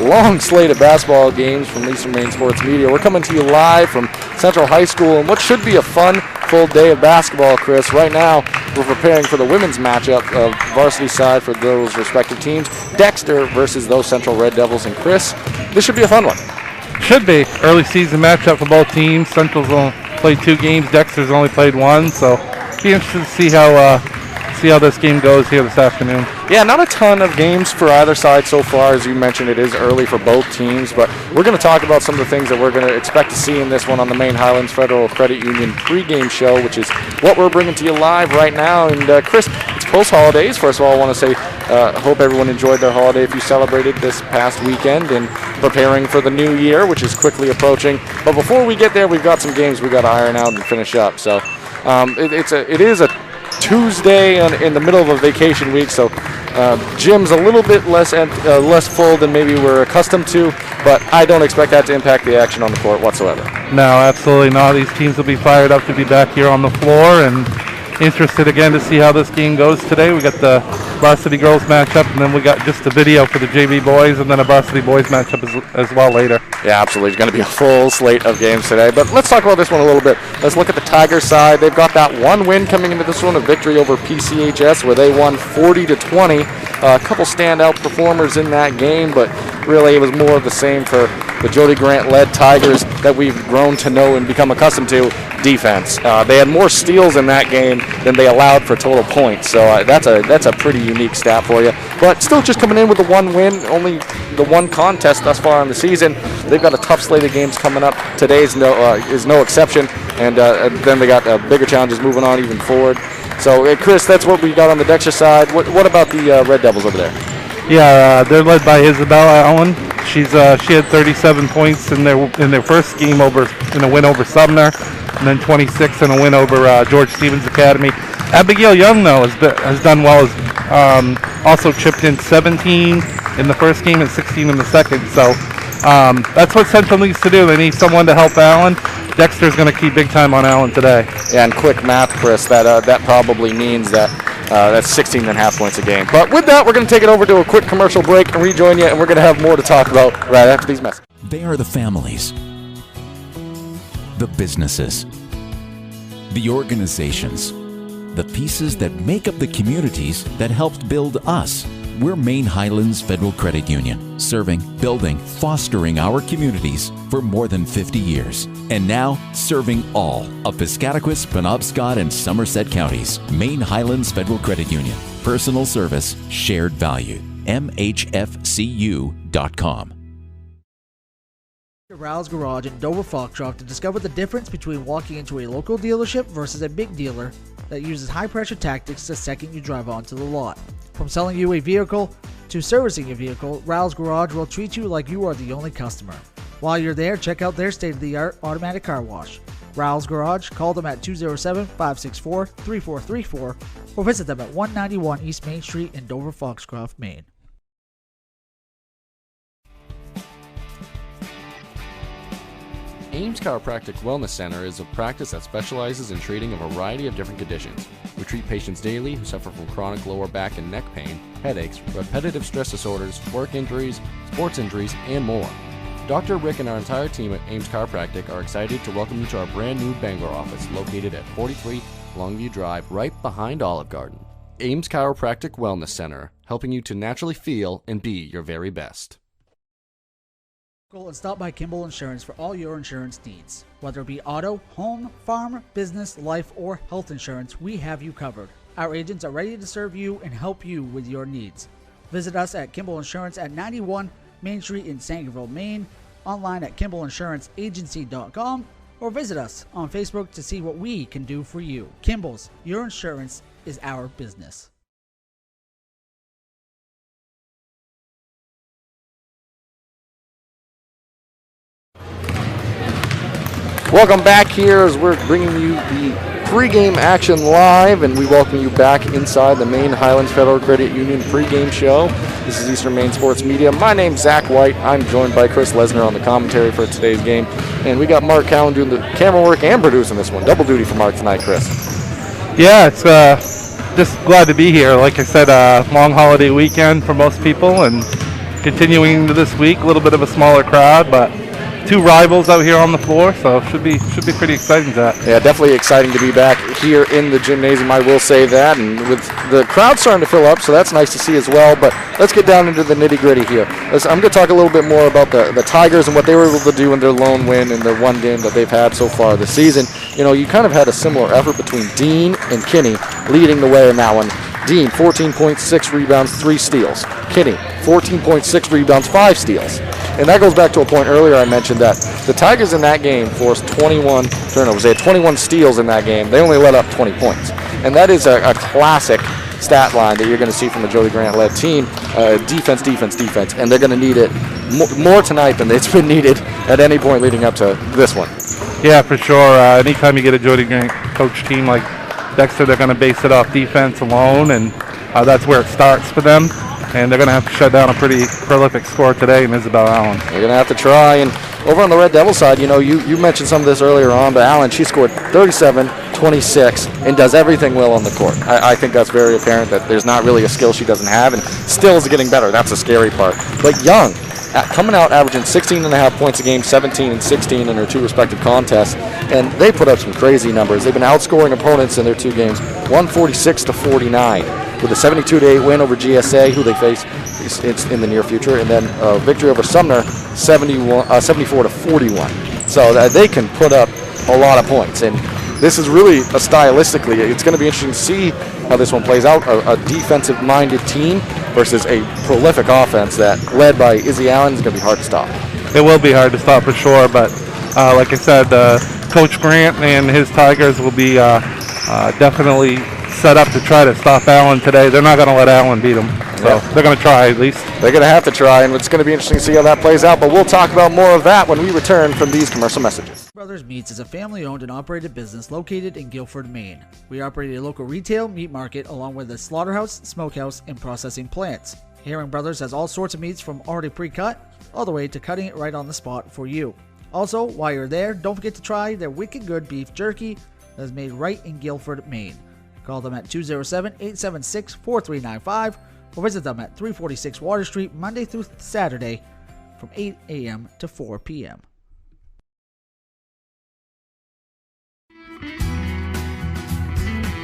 long slate of basketball games from Eastern Maine Sports Media. We're coming to you live from Central High School and what should be a fun, full day of basketball, Chris. Right now, we're preparing for the women's matchup of varsity side for those respective teams. Dexter versus those Central Red Devils. And Chris, this should be a fun one. Should be. Early season matchup for both teams. Central's only played 2 games. Dexter's only played 1. So be interested to see how this game goes here this afternoon. Yeah, not a ton of games for either side so far. As you mentioned, it is early for both teams, but we're going to talk about some of the things that we're going to expect to see in this one on the Maine Highlands Federal Credit Union pregame show, which is what we're bringing to you live right now. And Chris, it's post-holidays. First of all, I want to say hope everyone enjoyed their holiday if you celebrated this past weekend, and preparing for the new year, which is quickly approaching. But before we get there, we've got some games we've got to iron out and finish up. So it is a Tuesday in the middle of a vacation week, so gym's a little bit less full than maybe we're accustomed to, but I don't expect that to impact the action on the court whatsoever. No, absolutely not. These teams will be fired up to be back here on the floor and interested again to see how this game goes today. We got the varsity girls matchup, and then we got just a video for the JV boys, and then a varsity boys matchup as well later. Yeah, absolutely. It's going to be a full slate of games today. But let's talk about this one a little bit. Let's look at the Tigers side. They've got that one win coming into this one, a victory over PCHS, where they won 40-20. A couple standout performers in that game, but really it was more of the same for the Jody Grant-led Tigers that we've grown to know and become accustomed to. Defense. They had more steals in that game than they allowed for total points, so that's a pretty unique stat for you. But still just coming in with the one win, only the one contest thus far in the season. They've got a tough slate of games coming up. Today is no exception, and then they got bigger challenges moving on even forward. So, Chris, that's what we got on the Dexter side. What about the Red Devils over there? Yeah, they're led by Isabella Allen. She had 37 points in their first game in a win over Sumner, and then 26 in a win over George Stevens Academy. Abigail Young, though, has done well. Also chipped in 17 in the first game and 16 in the second. So that's what Central needs to do. They need someone to help Allen. Dexter's going to keep big time on Allen today. Yeah, and quick math, Chris, that probably means that that's 16.5 points a game. But with that, we're going to take it over to a quick commercial break and rejoin you, and we're going to have more to talk about right after these messages. They are the families, the businesses, the organizations, the pieces that make up the communities that helped build us. We're Maine Highlands Federal Credit Union, serving, building, fostering our communities for more than 50 years. And now, serving all of Piscataquis, Penobscot, and Somerset counties. Maine Highlands Federal Credit Union. Personal service, shared value. MHFCU.com. Rouse Garage in Dover Foxcroft to discover the difference between walking into a local dealership versus a big dealer that uses high-pressure tactics the second you drive onto the lot. From selling you a vehicle to servicing a vehicle, Rouse Garage will treat you like you are the only customer. While you're there, check out their state-of-the-art automatic car wash. Rouse Garage, call them at 207-564-3434 or visit them at 191 East Main Street in Dover Foxcroft, Maine. Ames Chiropractic Wellness Center is a practice that specializes in treating a variety of different conditions. We treat patients daily who suffer from chronic lower back and neck pain, headaches, repetitive stress disorders, work injuries, sports injuries, and more. Dr. Rick and our entire team at Ames Chiropractic are excited to welcome you to our brand new Bangor office located at 43 Longview Drive, right behind Olive Garden. Ames Chiropractic Wellness Center, helping you to naturally feel and be your very best. And stop by Kimball Insurance for all your insurance needs. Whether it be auto, home, farm, business, life, or health insurance, we have you covered. Our agents are ready to serve you and help you with your needs. Visit us at Kimball Insurance at 91 Main Street in Sangerville, Maine, online at KimballInsuranceAgency.com, or visit us on Facebook to see what we can do for you. Kimball's, your insurance is our business. Welcome back here as we're bringing you the pregame action live, and we welcome you back inside the Maine Highlands Federal Credit Union pregame show. This is Eastern Maine Sports Media. My name's Zach White. I'm joined by Chris Lesnar on the commentary for today's game, and we got Mark Cowan doing the camera work and producing this one. Double duty for Mark tonight, Chris. Yeah, it's just glad to be here. Like I said, long holiday weekend for most people, and continuing into this week. A little bit of a smaller crowd, but two rivals out here on the floor, so should be pretty exciting. That definitely exciting to be back here in the gymnasium, I will say that, and with the crowd starting to fill up, so that's nice to see as well. But let's get down into the nitty-gritty here. I'm going to talk a little bit more about the Tigers and what they were able to do in their lone win in the one game that they've had so far this season. You know, you kind of had a similar effort between Dean and Kinney leading the way in that one. Dean, 14.6 rebounds, 3 steals. Kinney, 14.6 rebounds, 5 steals. And that goes back to a point earlier I mentioned that the Tigers in that game forced 21 turnovers. They had 21 steals in that game. They only let up 20 points. And that is a classic stat line that you're going to see from a Jody Grant-led team. Defense, defense, defense. And they're going to need it more tonight than it's been needed at any point leading up to this one. Yeah, for sure. Anytime you get a Jody Grant coach team like Dexter, they're going to base it off defense alone, and that's where it starts for them. And they're going to have to shut down a pretty prolific scorer today in Isabel Allen. They're going to have to try. And over on the Red Devil side, you know, you mentioned some of this earlier on, but Allen, she scored 37, 26, and does everything well on the court. I think that's very apparent that there's not really a skill she doesn't have, and still is getting better. That's the scary part. But Young, coming out averaging 16.5 points a game, 17 and 16 in her 2 respective contests, and they put up some crazy numbers. They've been outscoring opponents in their 2 games, 146-49. With a 72-8 win over GSA, who they face in the near future, and then a victory over Sumner, 74-41. So they can put up a lot of points, and this is really stylistically, it's going to be interesting to see how this one plays out. A defensive-minded team versus a prolific offense that, led by Izzy Allen, is going to be hard to stop. It will be hard to stop for sure, but like I said, Coach Grant and his Tigers will be definitely set up to try to stop Allen today. They're not going to let Allen beat them, so they're going to try at least. They're going to have to try, and it's going to be interesting to see how that plays out, but we'll talk about more of that when we return from these commercial messages. Brothers Meats is a family-owned and operated business located in Guilford, Maine. We operate a local retail meat market along with a slaughterhouse, smokehouse, and processing plants. Herring Brothers has all sorts of meats from already pre-cut all the way to cutting it right on the spot for you. Also, while you're there, don't forget to try their wicked good beef jerky that is made right in Guilford, Maine. Call them at 207-876-4395 or visit them at 346 Water Street Monday through Saturday from 8 a.m. to 4 p.m.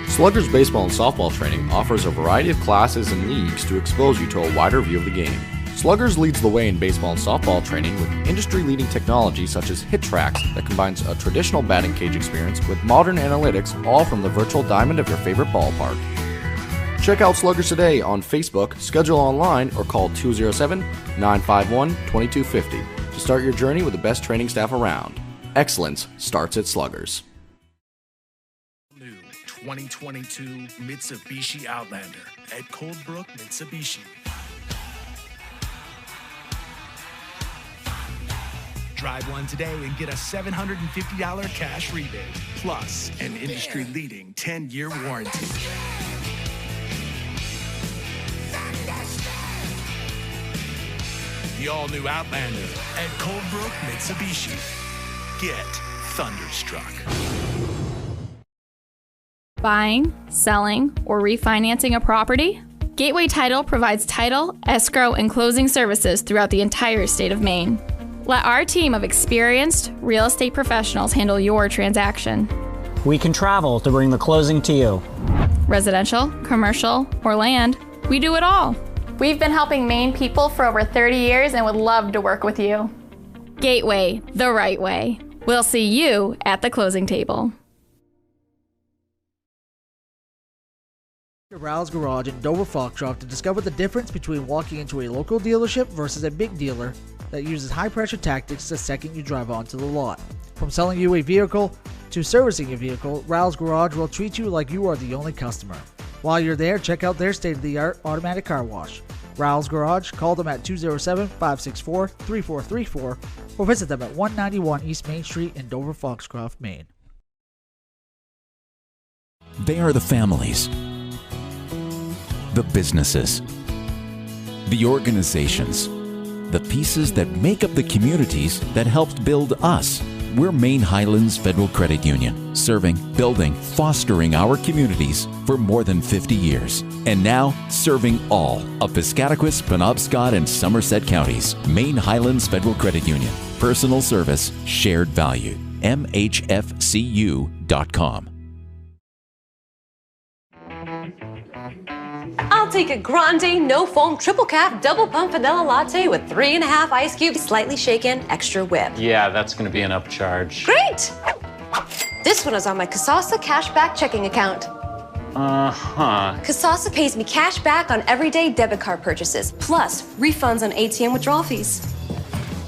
Sluggers baseball and softball training offers a variety of classes and leagues to expose you to a wider view of the game. Sluggers leads the way in baseball and softball training with industry-leading technology such as Hit Tracks that combines a traditional batting cage experience with modern analytics, all from the virtual diamond of your favorite ballpark. Check out Sluggers today on Facebook, schedule online, or call 207-951-2250 to start your journey with the best training staff around. Excellence starts at Sluggers. New 2022 Mitsubishi Outlander at Coldbrook Mitsubishi. Drive one today and get a $750 cash rebate, plus an industry-leading 10-year warranty. The all-new Outlander at Coldbrook Mitsubishi. Get thunderstruck. Buying, selling, or refinancing a property? Gateway Title provides title, escrow, and closing services throughout the entire state of Maine. Let our team of experienced real estate professionals handle your transaction. We can travel to bring the closing to you. Residential, commercial, or land, we do it all. We've been helping Maine people for over 30 years and would love to work with you. Gateway, the right way. We'll see you at the closing table. Ral's Garage in Dover Foxcroft to discover the difference between walking into a local dealership versus a big dealer that uses high-pressure tactics the second you drive onto the lot. From selling you a vehicle to servicing your vehicle, Ral's Garage will treat you like you are the only customer. While you're there, check out their state-of-the-art automatic car wash. Ral's Garage, call them at 207-564-3434 or visit them at 191 East Main Street in Dover Foxcroft, Maine. They are the families, the businesses, the organizations, the pieces that make up the communities that helped build us, We're Maine Highlands Federal Credit Union, serving, building, fostering our communities for more than 50 years. And now, serving all of Piscataquis, Penobscot, and Somerset counties. Maine Highlands Federal Credit Union. Personal service, shared value. MHFCU.com. I'll take a grande, no foam, triple cap, double pump vanilla latte with 3.5 ice cubes, slightly shaken, extra whip. Yeah, that's going to be an upcharge. Great! This one is on my Kasasa cashback checking account. Kasasa pays me cash back on everyday debit card purchases, plus refunds on ATM withdrawal fees.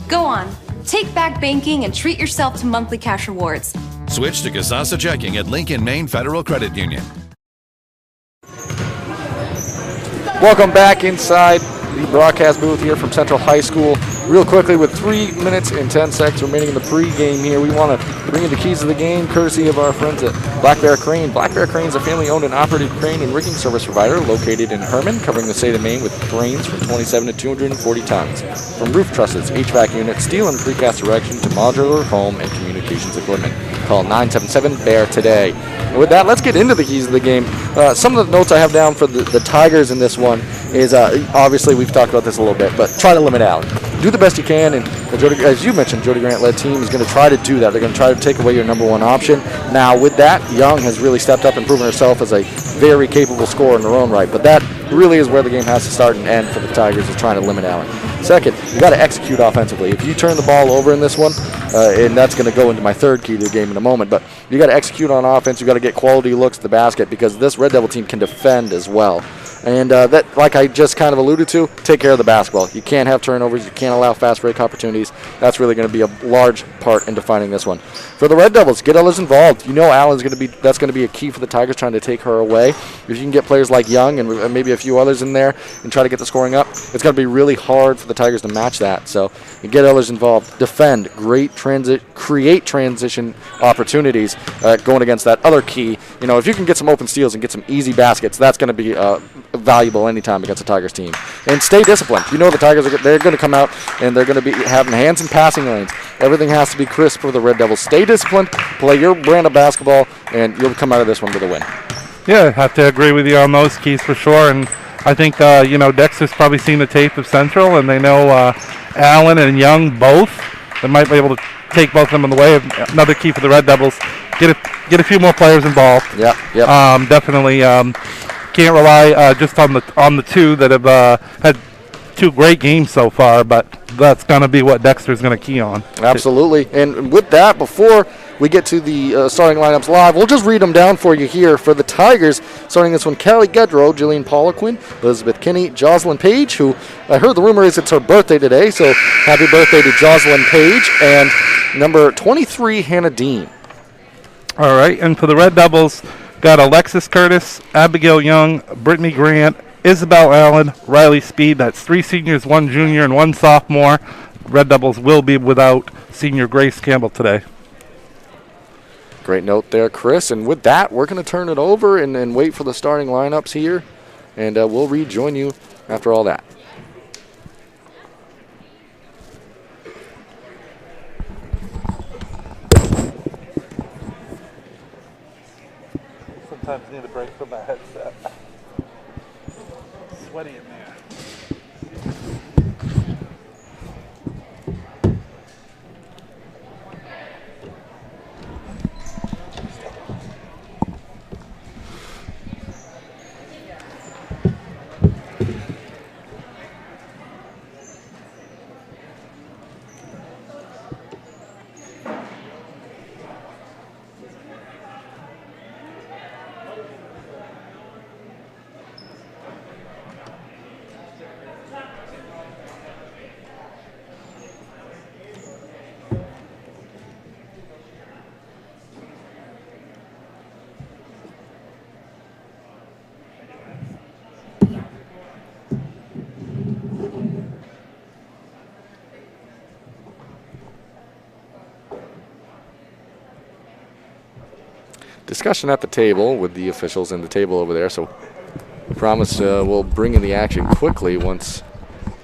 Go on, take back banking and treat yourself to monthly cash rewards. Switch to Kasasa Checking at Lincoln, Maine Federal Credit Union. Welcome back inside the broadcast booth here from Central High School. Real quickly, with 3 minutes and 10 seconds remaining in the pregame here, we want to bring you the keys of the game, courtesy of our friends at Black Bear Crane. Black Bear Crane is a family-owned and operated crane and rigging service provider located in Herman, covering the state of Maine with cranes from 27 to 240 tons. From roof trusses, HVAC units, steel and precast erection to modular home and communications equipment. Call 977-BEAR today. And with that, let's get into the keys of the game. Some of the notes I have down for the Tigers in this one is, obviously we've talked about this a little bit, but try to limit Allen. Do the best you can, and as you mentioned, Jody Grant-led team is going to try to do that. They're going to try to take away your number one option. Now, with that, Young has really stepped up and proven herself as a very capable scorer in her own right, but that really is where the game has to start and end for the Tigers, is trying to limit Allen. Second, you got to execute offensively. If you turn the ball over in this one, and that's going to go into my third key to the game in a moment, but you got to execute on offense. You got to get quality looks at the basket, because this Red Devil team can defend as well. And that, like I just kind of alluded to, take care of the basketball. You can't have turnovers. You can't allow fast break opportunities. That's really going to be a large part in defining this one. For the Red Devils, get others involved. You know Allen's going to be, that's going to be a key for the Tigers, trying to take her away. If you can get players like Young and maybe a few others in there and try to get the scoring up, it's going to be really hard for the Tigers to match that. So you get others involved. Defend. Create transition opportunities going against that other key. You know, if you can get some open steals and get some easy baskets, that's going to be valuable anytime against a Tigers team. And stay disciplined. You know the Tigers they're going to come out and they're going to be having hands in passing lanes. Everything has to be crisp for the Red Devils. Stay disciplined, play your brand of basketball, and you'll come out of this one with a win. Yeah, I have to agree with you on those keys for sure. And I think Dexter's probably seen the tape of Central, and they know Allen and Young both. They might be able to take both of them in the way. Another key for the Red Devils: get a few more players involved. Yep. Definitely. Can't rely just on the two that have had two great games so far, but that's going to be what Dexter's going to key on. Absolutely. And with that, before we get to the starting lineups live, we'll just read them down for you here. For the Tigers, starting this one: Callie Gedrow, Jillian Poliquin, Elizabeth Kinney, Jocelyn Page, who I heard the rumor is it's her birthday today, so happy birthday to Jocelyn Page, and number 23, Hannah Dean. All right, and for the Red Devils, got Alexis Curtis, Abigail Young, Brittany Grant, Isabel Allen, Riley Speed. That's 3 seniors, 1 junior, and 1 sophomore. Red Devils will be without senior Grace Campbell today. Great note there, Chris. And with that, we're going to turn it over and wait for the starting lineups here. And we'll rejoin you after all that. Sometimes need a break from my headset. Sweaty in there. Discussion at the table with the officials in the table over there, so I promise we'll bring in the action quickly once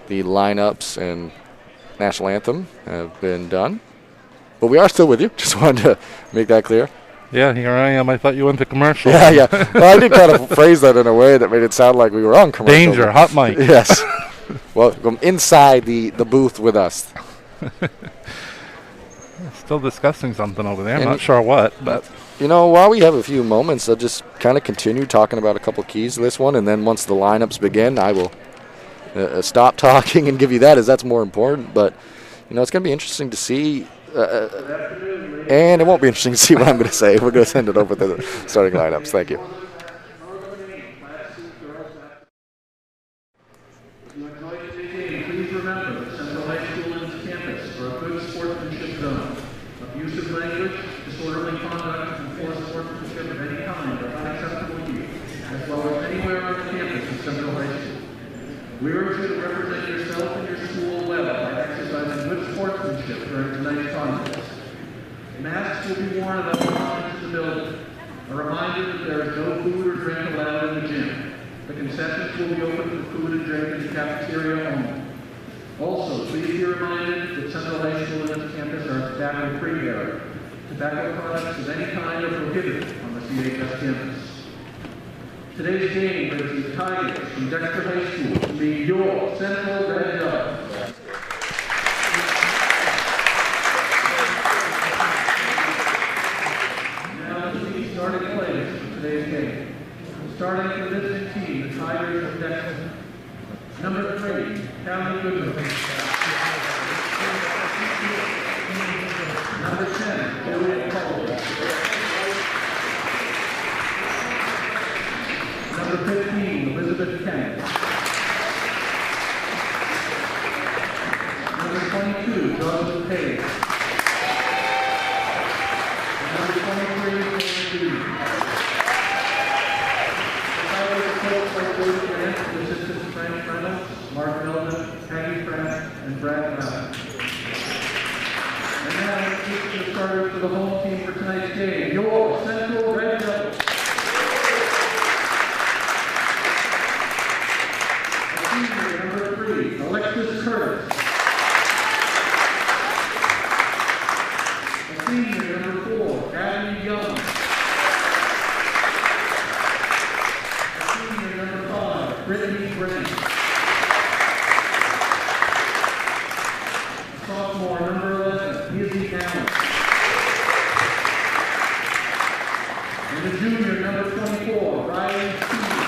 the lineups and national anthem have been done. But we are still with you. Just wanted to make that clear. Yeah, here I am. I thought you went to commercial. Yeah. Well, I did kind of phrase that in a way that made it sound like we were on commercial. Danger, hot mic. Yes. Welcome inside the booth with us. Still discussing something over there. I'm not sure what, but while we have a few moments, I'll just kind of continue talking about a couple keys to this one, and then once the lineups begin, I will stop talking and give you that, as that's more important. But it's going to be interesting to see. And it won't be interesting to see what I'm going to say. We're going to send it over to the starting lineups. Thank you. Please remember that Central High School and its campus are a good sportsmanship zone. Abusive language, disorderly conduct, and forced sportsmanship of any kind are unacceptable here, as well as anywhere on the campus of Central High School. We urge you to represent yourself and your school well by exercising good sportsmanship during tonight's contest. Masks will be worn at all times in the building. A reminder that there is no food or drink allowed in the gym. The concessions will be open for food and drink in the cafeteria only. Also, please be reminded that Central High School and its campus are a tobacco-free area. Tobacco products of any kind are prohibited on the CHS campus. Today's game brings the Tigers from Dexter High School to be your Central Red Devils. Starting players for today's game. Starting for the visiting team, the Tigers of Dexter. Number 3, Callie Goodman. Number 10, Julian Cole. Number 15, Elizabeth Kent. Number 22, Joseph Page. Number 23, James assistants Frank Reynolds, Mark Milton, Peggy Pratt, and Brad Brown. And now let's get the starters for the home team for tonight's game. Your Central Red Devils. Senior number 3, Alexis Curtis. Senior number 4, Abby Young. Senior number 5, Brittany Brent. Sophomore number 11, Izzy Allen. And the junior number 24, Ryan Stevens.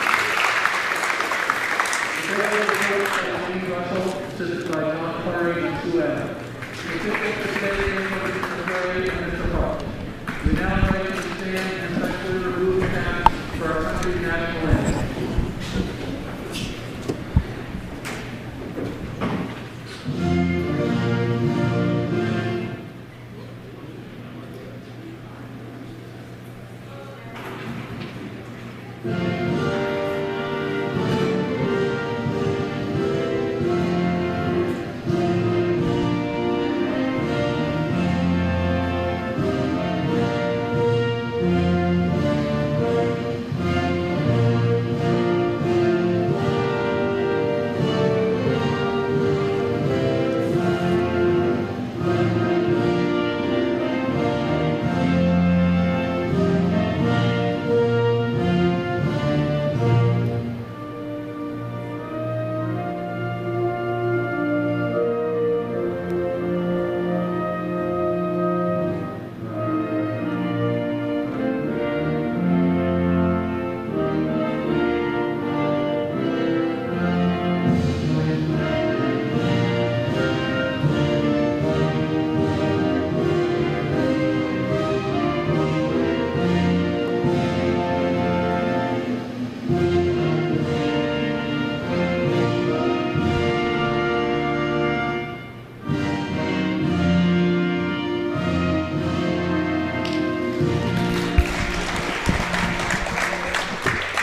The coach by James Russell, assisted by John Clary and Sue Adams. The assistant for today's game was Mr. Clary and Mr. Hart. We now invite you to stand and respectfully remove the caps for our country's national anthem.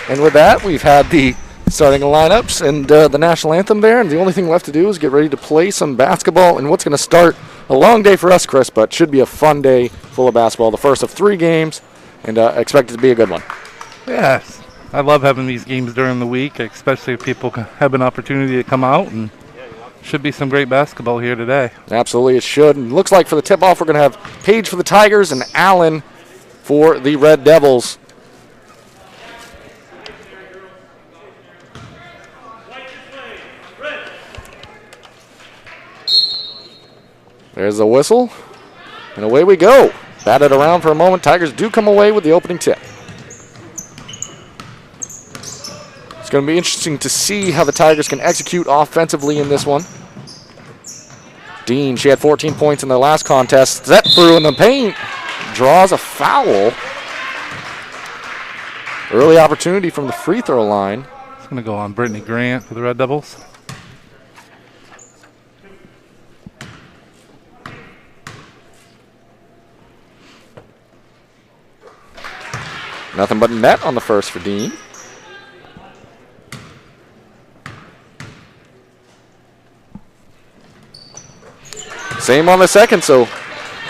And with that, we've had the starting lineups and the national anthem there, and the only thing left to do is get ready to play some basketball in what's going to start a long day for us, Chris, but should be a fun day full of basketball, the first of 3 games, and expect it to be a good one. Yes, I love having these games during the week, especially if people have an opportunity to come out and Should be some great basketball here today. Absolutely, it should. And looks like for the tip-off, we're going to have Page for the Tigers and Allen for the Red Devils. There's the whistle, and away we go. Batted around for a moment. Tigers do come away with the opening tip. It's going to be interesting to see how the Tigers can execute offensively in this one. Dean, she had 14 points in their last contest. Set through in the paint. Draws a foul. Early opportunity from the free throw line. It's going to go on Brittany Grant for the Red Devils. Nothing but net on the first for Dean. Same on the second, so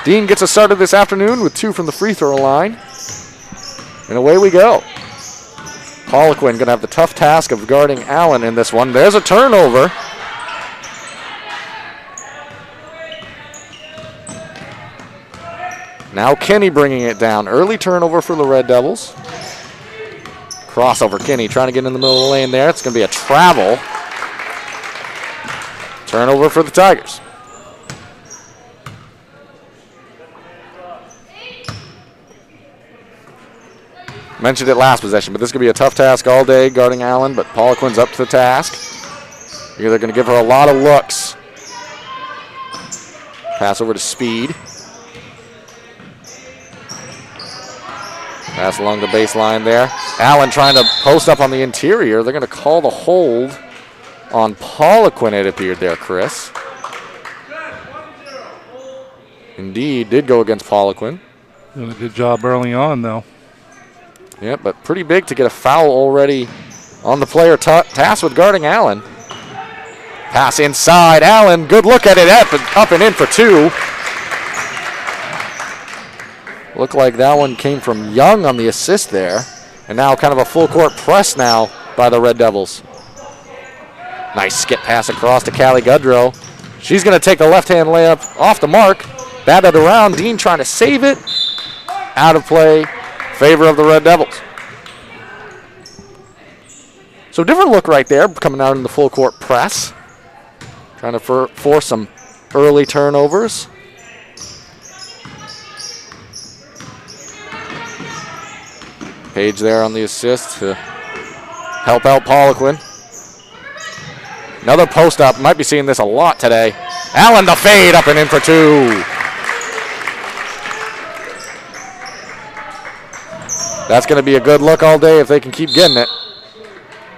Dean gets us started this afternoon with 2 from the free throw line. And away we go. Poliquin going to have the tough task of guarding Allen in this one. There's a turnover. Now Kinney bringing it down. Early turnover for the Red Devils. Crossover, Kinney trying to get in the middle of the lane there. It's going to be a travel. Turnover for the Tigers. Mentioned it last possession, but this is going to be a tough task all day guarding Allen, but Poliquin's up to the task. They're going to give her a lot of looks. Pass over to Speed. Pass along the baseline there. Allen trying to post up on the interior. They're going to call the hold on Poliquin, it appeared there, Chris. Indeed, did go against Poliquin. Doing a good job early on, though. Yeah, but pretty big to get a foul already on the player tasked with guarding Allen. Pass inside. Allen, good look at it. Up and in for 2. Looked like that one came from Young on the assist there. And now kind of a full court press now by the Red Devils. Nice skip pass across to Callie Goodrow. She's going to take the left-hand layup off the mark. Batted around. Dean trying to save it. Out of play. Favor of the Red Devils. So different look right there coming out in the full court press. Trying to force some early turnovers. Page there on the assist to help out Poliquin. Another post up. Might be seeing this a lot today. Allen the fade up and in for 2. That's going to be a good look all day if they can keep getting it.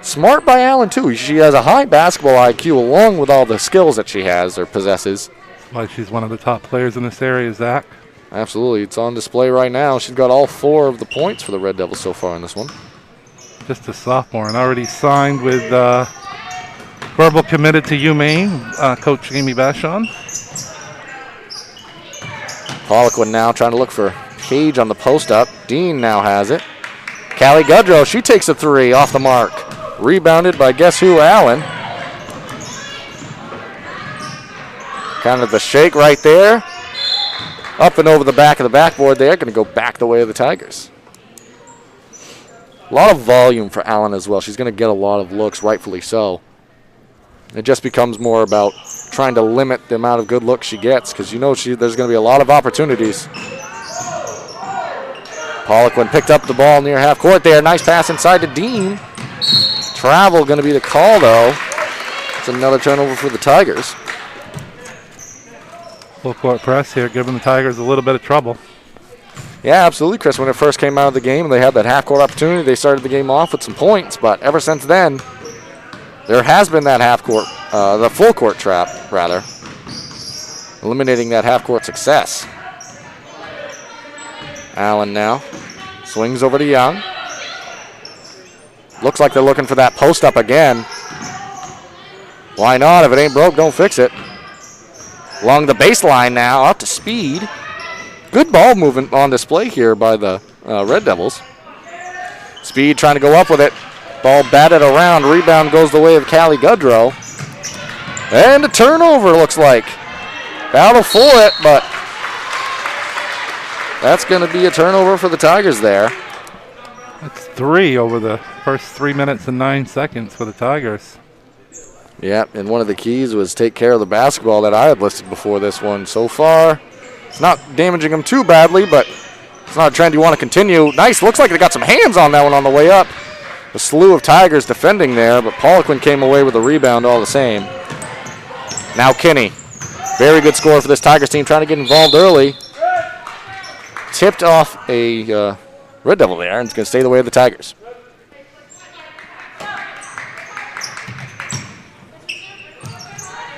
Smart by Allen, too. She has a high basketball IQ along with all the skills that she has or possesses. That's why she's one of the top players in this area, Zach. Absolutely. It's on display right now. She's got all 4 of the points for the Red Devils so far in this one. Just a sophomore and already signed with verbal committed to UMaine, Coach Amy Bashon. Poliquin now trying to look for Page on the post-up. Dean now has it. Callie Goodrow, she takes a 3 off the mark. Rebounded by guess who, Allen. Kind of the shake right there. Up and over the back of the backboard there. Going to go back the way of the Tigers. A lot of volume for Allen as well. She's going to get a lot of looks, rightfully so. It just becomes more about trying to limit the amount of good looks she gets because you know there's going to be a lot of opportunities. Poliquin picked up the ball near half court there. Nice pass inside to Dean. Travel going to be the call, though. It's another turnover for the Tigers. Full court press here, giving the Tigers a little bit of trouble. Yeah, absolutely, Chris. When it first came out of the game, they had that half-court opportunity. They started the game off with some points, but ever since then, there has been that half-court, the full-court trap, rather, eliminating that half-court success. Allen now swings over to Young. Looks like they're looking for that post-up again. Why not? If it ain't broke, don't fix it. Along the baseline now, up to Speed. Good ball movement on display here by the Red Devils. Speed trying to go up with it. Ball batted around. Rebound goes the way of Callie Goodrow. And a turnover, looks like. Battle for it, but that's going to be a turnover for the Tigers there. That's 3 over the first 3 minutes and 9 seconds for the Tigers. Yeah, and one of the keys was take care of the basketball that I had listed before this one. So far, it's not damaging them too badly, but it's not a trend you want to continue. Nice, looks like they got some hands on that one on the way up. A slew of Tigers defending there, but Poliquin came away with a rebound all the same. Now Kinney. Very good score for this Tigers team, trying to get involved early. Tipped off a Red Devil there, and it's going to stay the way of the Tigers.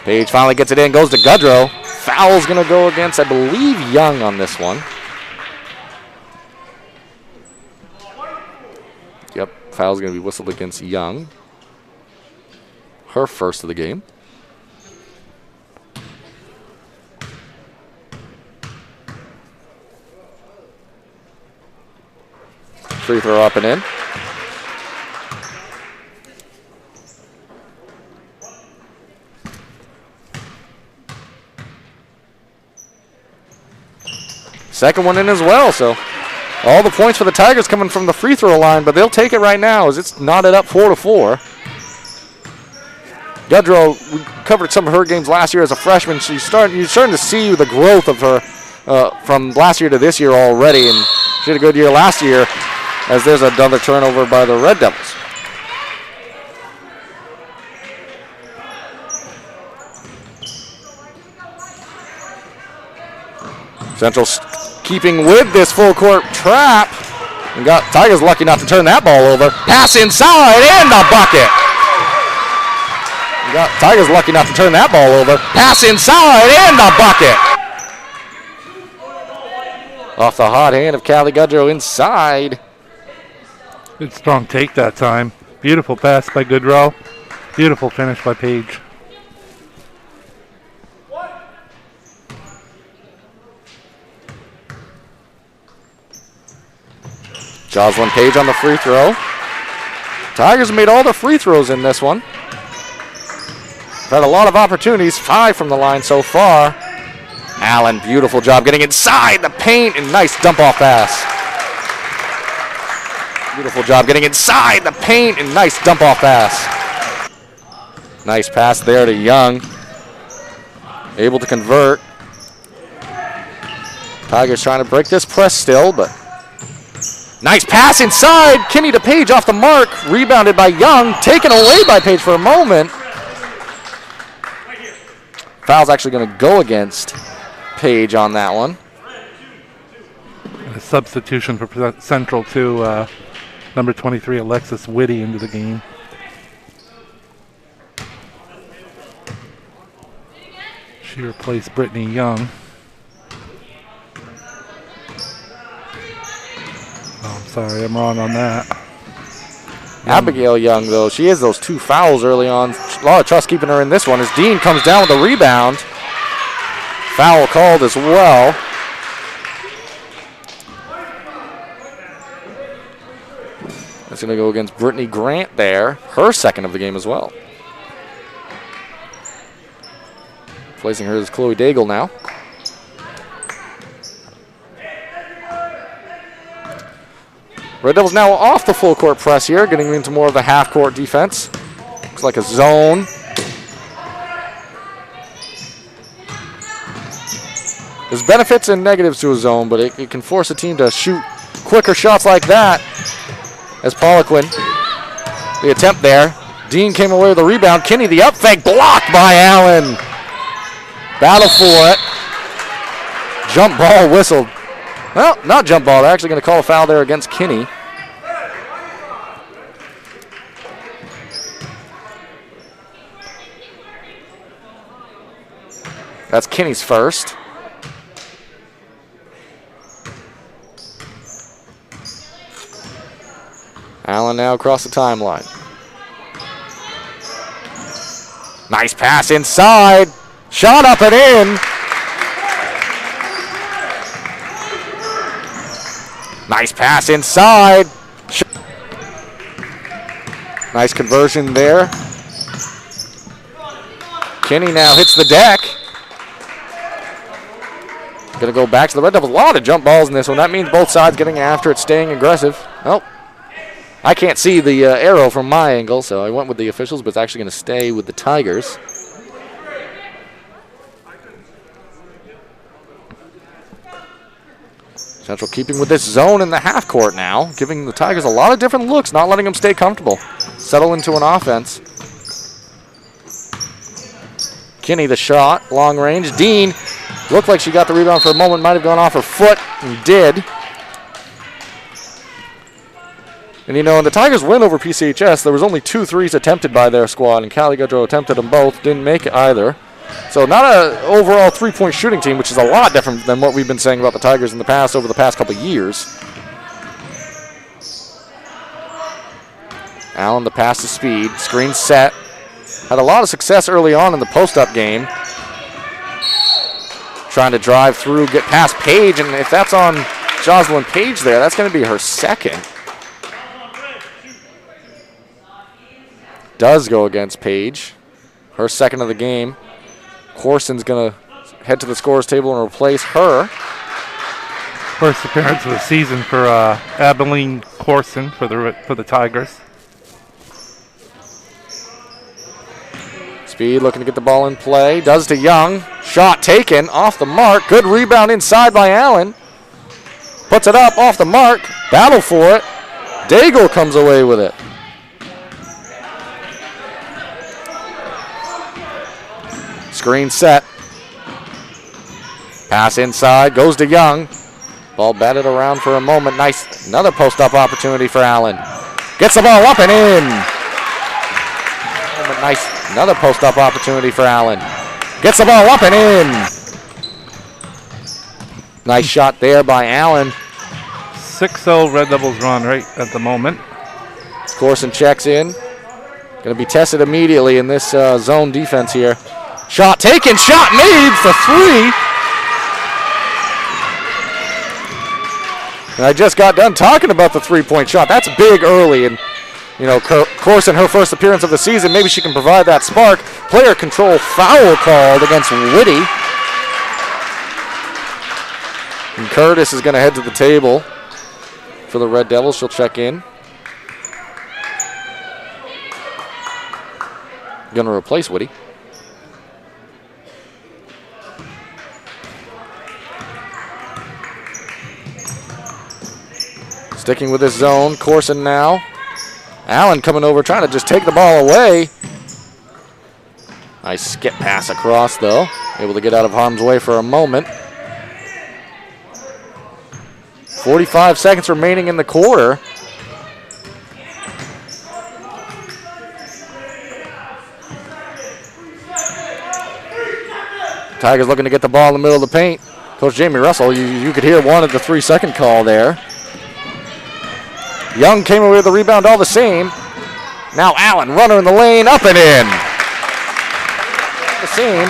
Page finally gets it in, goes to Goodrow. Foul's going to go against, I believe, Young on this one. Yep, foul's going to be whistled against Young. Her first of the game. Free throw up and in. Second one in as well, so all the points for the Tigers coming from the free throw line, but they'll take it right now as it's knotted up 4-4. Goodrow, we covered some of her games last year as a freshman. You're starting to see the growth of her from last year to this year already, and she had a good year last year as there's another turnover by the Red Devils. Central keeping with this full court trap. And got Tigers lucky not to turn that ball over. Pass inside and the bucket. Got Tigers lucky not to turn that ball over. Pass inside and the bucket. Off the hot hand of Callie Goodrow inside. Good strong take that time. Beautiful pass by Goodrow. Beautiful finish by Page. Jocelyn Page on the free throw. Tigers made all their free throws in this one. Had a lot of opportunities, 5 from the line so far. Allen, beautiful job getting inside the paint and nice dump off pass. Beautiful job getting inside the paint and nice dump off pass. Nice pass there to Young. Able to convert. Tigers trying to break this press still, but nice pass inside. Kinney to Page off the mark. Rebounded by Young. Taken away by Page for a moment. Foul's actually going to go against Page on that one. A substitution for Central to number 23, Alexis Whitty, into the game. She replaced Brittany Young. Oh, I'm sorry, I'm wrong on that. Abigail Young, though, she has those 2 fouls early on. A lot of trust keeping her in this one as Dean comes down with a rebound. Foul called as well. That's going to go against Brittany Grant there. Her second of the game as well. Placing her is Chloe Daigle now. Red Devils now off the full court press here, getting into more of the half court defense. Looks like a zone. There's benefits and negatives to a zone, but it can force a team to shoot quicker shots like that. As Poliquin, the attempt there. Dean came away with a rebound. Kinney, the up fake, blocked by Allen. Battle for it. Jump ball whistled. Well, not jump ball. They're actually going to call a foul there against Kinney. That's Kinney's first. Allen now across the timeline. Nice pass inside. Shot up and in. Nice pass inside. Nice conversion there. Kinney now hits the deck. Going to go back to the Red Devils. A lot of jump balls in this one. That means both sides getting after it, staying aggressive. Oh, I can't see the arrow from my angle, so I went with the officials, but it's actually going to stay with the Tigers. Central keeping with this zone in the half court now, giving the Tigers a lot of different looks, not letting them stay comfortable. Settle into an offense. Kinney the shot, long range. Dean looked like she got the rebound for a moment, might have gone off her foot, and did. And you know, in the Tigers' win over PCHS, there was only 2 threes attempted by their squad, and Callie Goodrow attempted them both, didn't make it either. So not an overall three-point shooting team, which is a lot different than what we've been saying about the Tigers in the past over the past couple of years. Allen, the pass to Speed, screen set. Had a lot of success early on in the post-up game. Trying to drive through, get past Page, and if that's on Jocelyn Page there, that's going to be her second. Does go against Page. Her second of the game. Corson's going to head to the scorer's table and replace her. First appearance of the season for Abilene Corson for the Tigers. Speed looking to get the ball in play. Does to Young. Shot taken off the mark. Good rebound inside by Allen. Puts it up off the mark. Battle for it. Daigle comes away with it. Screen set. Pass inside. Goes to Young. Ball batted around for a moment. Nice. Another post-up opportunity for Allen. Gets the ball up and in. Nice. Another post-up opportunity for Allen. Gets the ball up and in. Nice shot there by Allen. 6-0 Red Devils run right at the moment. Corson checks in. Going to be tested immediately in this zone defense here. Shot taken, shot made for 3. And I just got done talking about the three-point shot. That's big early, and you know, Corson, her first appearance of the season, maybe she can provide that spark. Player control foul called against Whitty. And Curtis is going to head to the table for the Red Devils. She'll check in. Going to replace Whitty. Sticking with this zone, Corson now. Allen coming over, trying to just take the ball away. Nice skip pass across, though. Able to get out of harm's way for a moment. 45 seconds remaining in the quarter. Tigers looking to get the ball in the middle of the paint. Coach Jamie Russell, you could hear wanted the 3-second call there. Young came away with the rebound all the same. Now Allen, runner in the lane, up and in. The same.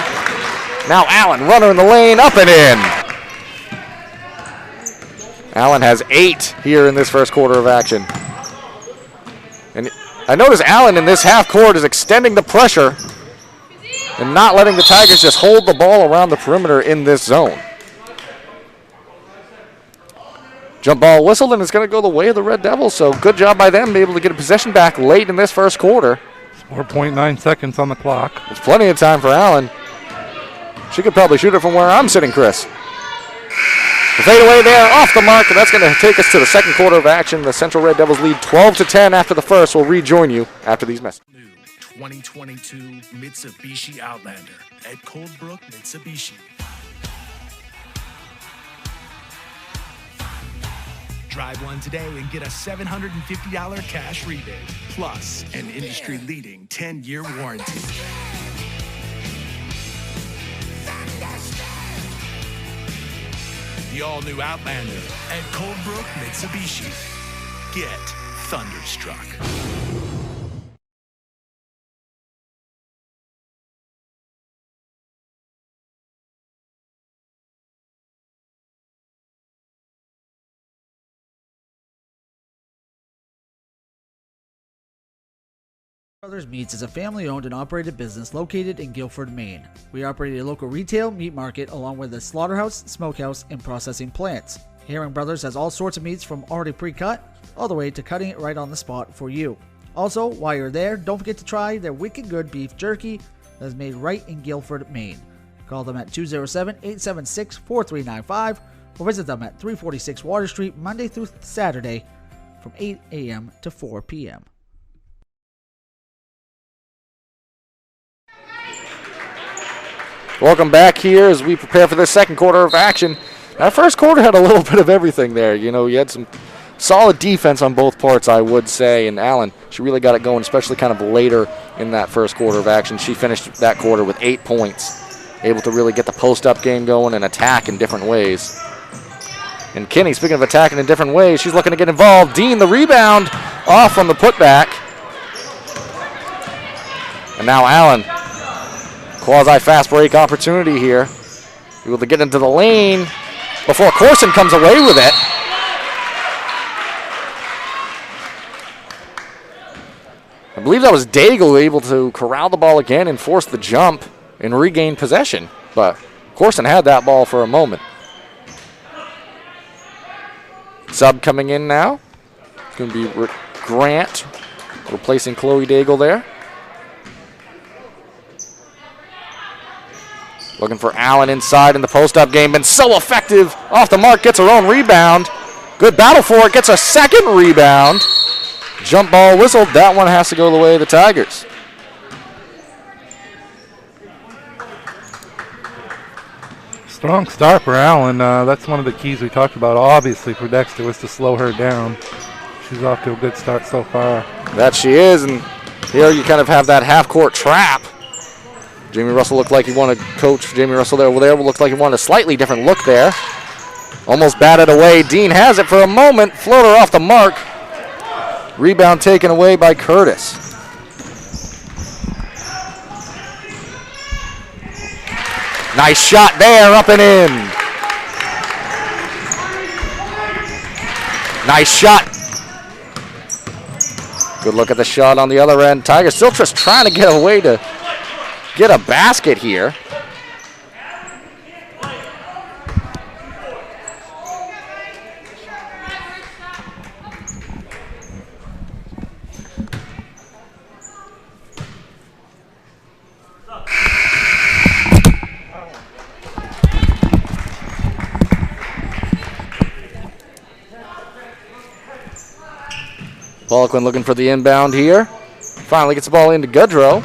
Now Allen, runner in the lane, up and in. Allen has 8 here in this first quarter of action. And I notice Allen in this half court is extending the pressure and not letting the Tigers just hold the ball around the perimeter in this zone. Jump ball whistled, and it's going to go the way of the Red Devils, so good job by them, be able to get a possession back late in this first quarter. 4.9 seconds on the clock. There's plenty of time for Allen. She could probably shoot it from where I'm sitting, Chris. The fadeaway there, off the mark, and that's going to take us to the second quarter of action. The Central Red Devils lead 12-10 after the first. We'll rejoin you after these messages. New 2022 Mitsubishi Outlander at Coldbrook Mitsubishi. Drive one today and get a $750 cash rebate, plus an industry-leading 10-year warranty. The all-new Outlander at Coldbrook Mitsubishi. Get thunderstruck. Brothers Meats is a family-owned and operated business located in Guilford, Maine. We operate a local retail meat market along with a slaughterhouse, smokehouse, and processing plants. Herring Brothers has all sorts of meats from already pre-cut all the way to cutting it right on the spot for you. Also, while you're there, don't forget to try their wicked good beef jerky that is made right in Guilford, Maine. Call them at 207-876-4395 or visit them at 346 Water Street Monday through Saturday from 8 a.m. to 4 p.m. Welcome back here as we prepare for the second quarter of action. That first quarter had a little bit of everything there. You know, you had some solid defense on both parts, I would say. And Allen, she really got it going, especially kind of later in that first quarter of action. She finished that quarter with 8 points, able to really get the post-up game going and attack in different ways. And Kinney, speaking of attacking in different ways, she's looking to get involved. Dean, the rebound, off on the putback. And now Allen, quasi-fast break opportunity here. Able to get into the lane before Corson comes away with it. I believe that was Daigle able to corral the ball again and force the jump and regain possession. But Corson had that ball for a moment. Sub coming in now. It's going to be Grant replacing Chloe Daigle there. Looking for Allen inside in the post-up game. Been so effective. Off the mark, gets her own rebound. Good battle for it. Gets a second rebound. Jump ball whistled. That one has to go the way of the Tigers. Strong start for Allen. That's one of the keys we talked about, obviously, for Dexter, was to slow her down. She's off to a good start so far. That she is, and here you kind of have that half-court trap. Jamie Russell looked like he wanted, Coach Jamie Russell over there looked like he wanted a slightly different look there. Almost batted away. Dean has it for a moment. Floater off the mark. Rebound taken away by Curtis. Nice shot there, up and in. Nice shot. Good look at the shot on the other end. Tigers still just trying to get away to get a basket here. Poliquin looking for the inbound here. Finally gets the ball into Goodrow.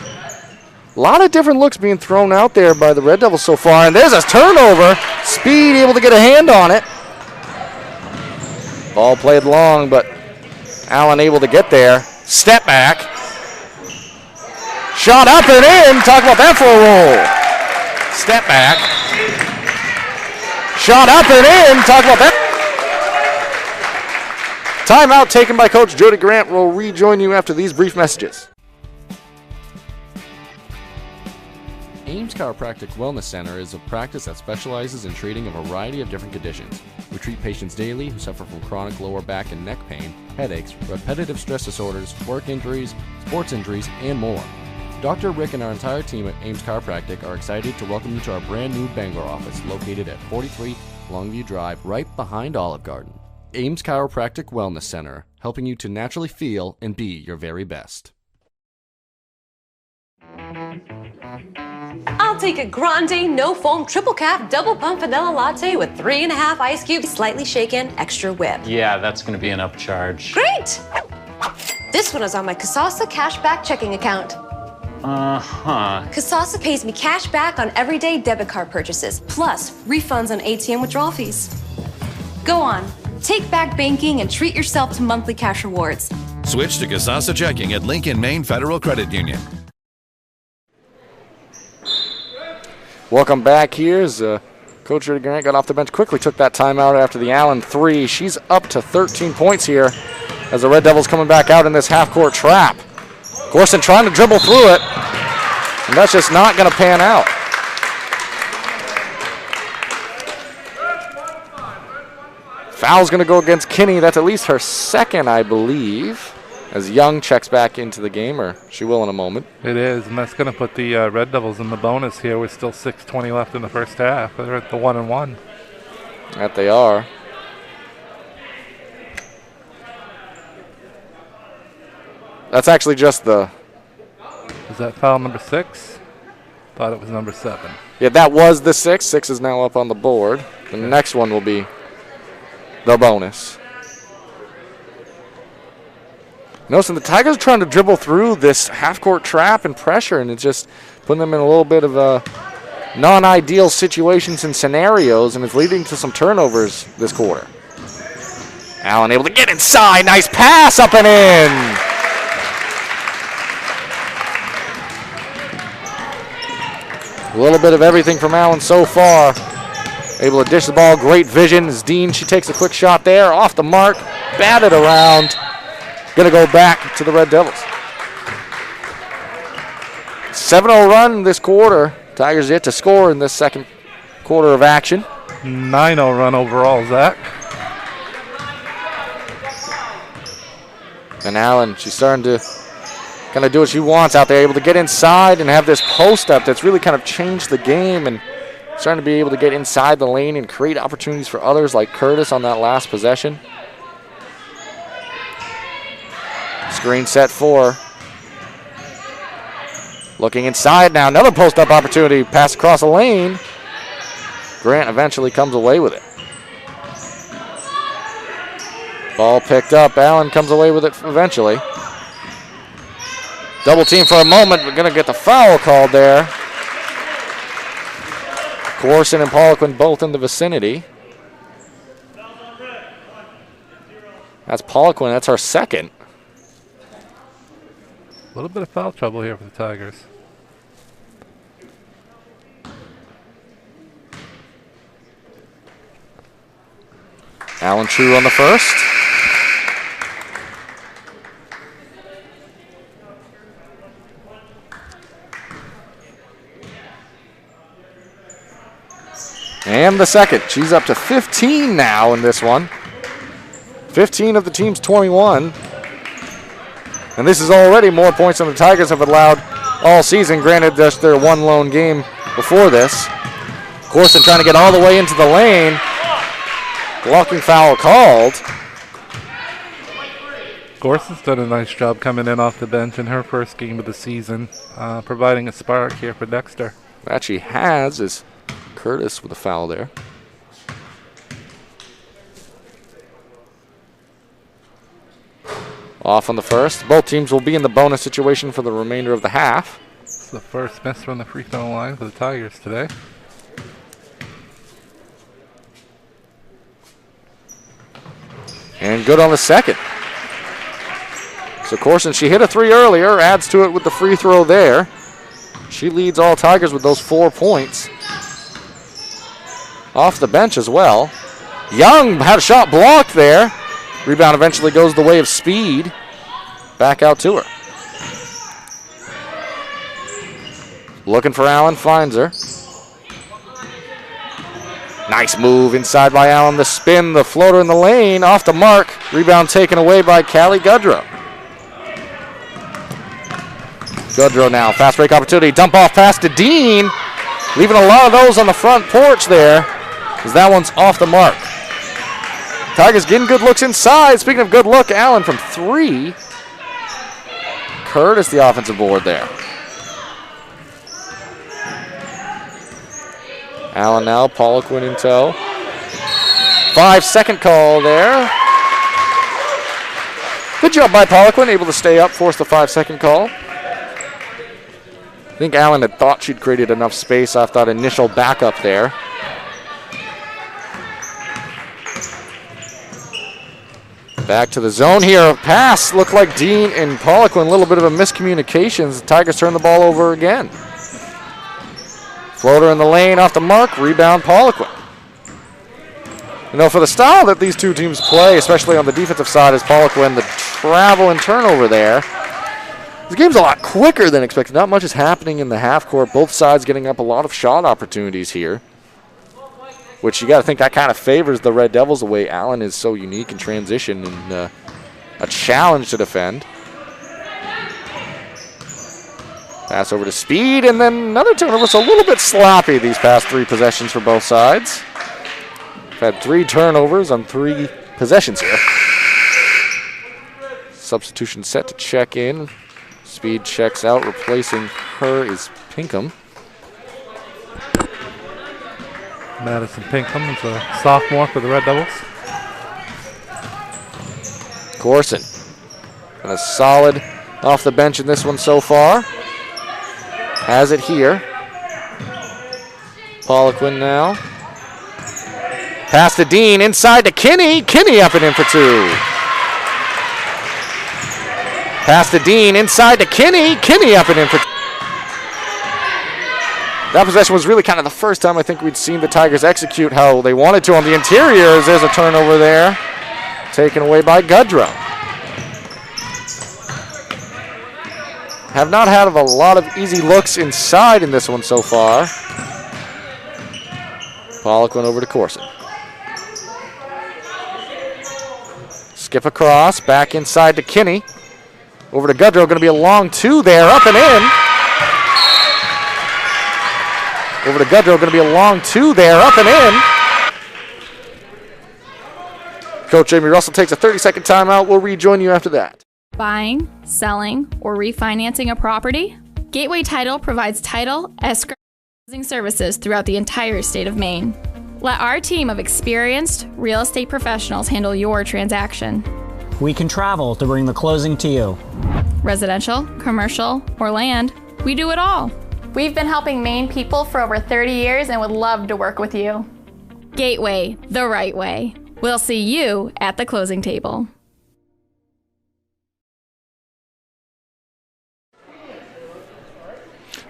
A lot of different looks being thrown out there by the Red Devils so far, and there's a turnover. Speed able to get a hand on it. Ball played long, but Allen able to get there. Step back. Shot up and in. Talk about that for a roll. Step back. Shot up and in. Talk about that. Timeout taken by Coach Jody Grant. We'll rejoin you after these brief messages. Ames Chiropractic Wellness Center is a practice that specializes in treating a variety of different conditions. We treat patients daily who suffer from chronic lower back and neck pain, headaches, repetitive stress disorders, work injuries, sports injuries, and more. Dr. Rick and our entire team at Ames Chiropractic are excited to welcome you to our brand new Bangor office located at 43 Longview Drive, right behind Olive Garden. Ames Chiropractic Wellness Center, helping you to naturally feel and be your very best. I'll take a grande, no foam, triple cap, double pump vanilla latte with 3.5 ice cubes, slightly shaken, extra whip. Yeah, that's going to be an upcharge. Great! This one is on my Kasasa cashback checking account. Uh-huh. Kasasa pays me cash back on everyday debit card purchases, plus refunds on ATM withdrawal fees. Go on, take back banking and treat yourself to monthly cash rewards. Switch to Kasasa Checking at Lincoln Maine Federal Credit Union. Welcome back here as Coach Jody Grant got off the bench, quickly took that timeout after the Allen three. She's up to 13 points here as the Red Devils coming back out in this half-court trap. Corson trying to dribble through it, and that's just not going to pan out. Foul's going to go against Kinney. That's at least her second, I believe. as Young checks back into the game, or she will in a moment. It is, and that's going to put the Red Devils in the bonus here with still 6:20 left in the first half. They're at the 1-1. That they are. That's actually just the... Is that foul number 6? Thought it was number 7. Yeah, that was the 6. 6 is now up on the board. The next one will be the bonus. Noticing the Tigers are trying to dribble through this half-court trap and pressure, and it's just putting them in a little bit of a non-ideal situations and scenarios, and it's leading to some turnovers this quarter. Allen able to get inside. Nice pass up and in. A little bit of everything from Allen so far. Able to dish the ball. Great vision as Dean. She takes a quick shot there. Off the mark. Batted around. Going to go back to the Red Devils. 7-0 run this quarter. Tigers yet to score in this second quarter of action. 9-0 run overall, Zach. And Allen, she's starting to kind of do what she wants out there, able to get inside and have this post up that's really kind of changed the game, and starting to be able to get inside the lane and create opportunities for others like Curtis on that last possession. Screen set for. Looking inside now, another post-up opportunity. Pass across the lane. Grant eventually comes away with it. Ball picked up. Allen comes away with it eventually. Double team for a moment. We're going to get the foul called there. Corson and Poliquin both in the vicinity. That's Poliquin. That's our second. A little bit of foul trouble here for the Tigers. Allen True on the first. And the second. She's up to 15 now in this one. 15 of the team's 21. And this is already more points than the Tigers have allowed all season. Granted, just their one lone game before this. Corson trying to get all the way into the lane. Blocking foul called. Gorson's done a nice job coming in off the bench in her first game of the season, providing a spark here for Dexter. That she has is Curtis with a foul there. Off on the first. Both teams will be in the bonus situation for the remainder of the half. It's the first miss from the free throw line for the Tigers today. And good on the second. So Corson, she hit a 3 earlier, adds to it with the free throw there. She leads all Tigers with those 4 points. Off the bench as well. Young had a shot blocked there. Rebound eventually goes the way of Speed. Back out to her. Looking for Allen, finds her. Nice move inside by Allen. The spin, the floater in the lane, off the mark. Rebound taken away by Callie Goodrow. Goodrow now, fast break opportunity. Dump off pass to Dean. Leaving a lot of those on the front porch there, as that one's off the mark. Tigers getting good looks inside. Speaking of good look, Allen from 3. Curtis the offensive board there. Allen now, Poliquin in tow. 5-second call there. Good job by Poliquin, able to stay up, force the 5-second call. I think Allen had thought she'd created enough space off that initial backup there. Back to the zone here. Pass looked like Dean and Poliquin. A little bit of a miscommunication. The Tigers turn the ball over again. Floater in the lane off the mark. Rebound Poliquin. You know, for the style that these two teams play, especially on the defensive side, is Poliquin, the travel and turnover there. This game's a lot quicker than expected. Not much is happening in the half court. Both sides getting up a lot of shot opportunities here, which you got to think that kind of favors the Red Devils the way Allen is so unique in transition and a challenge to defend. Pass over to Speed, and then another turnover. It's a little bit sloppy these past 3 possessions for both sides. We've had 3 turnovers on 3 possessions here. Substitution set to check in. Speed checks out. Replacing her is Pinkham. Madison Pinkham is a sophomore for the Red Devils. Corson. And a solid off the bench in this one so far. Has it here. Poliquin now. Pass to Dean, inside to Kinney. Kinney up and in for 2. Pass to Dean, inside to Kinney. Kinney up and in for 2. That possession was really kind of the first time I think we'd seen the Tigers execute how they wanted to on the interiors. There's a turnover there. Taken away by Gudrow. Have not had a lot of easy looks inside in this one so far. Pollock went over to Corson. Skip across, back inside to Kinney. Over to Gudrow, going to be a long 2 there, up and in. Over to Gudrow, going to be a long 2 there, up and in. Coach Jamie Russell takes a 30-second timeout. We'll rejoin you after that. Buying, selling, or refinancing a property? Gateway Title provides title, escrow, and closing services throughout the entire state of Maine. Let our team of experienced real estate professionals handle your transaction. We can travel to bring the closing to you. Residential, commercial, or land, we do it all. We've been helping Maine people for over 30 years and would love to work with you. Gateway, the right way. We'll see you at the closing table.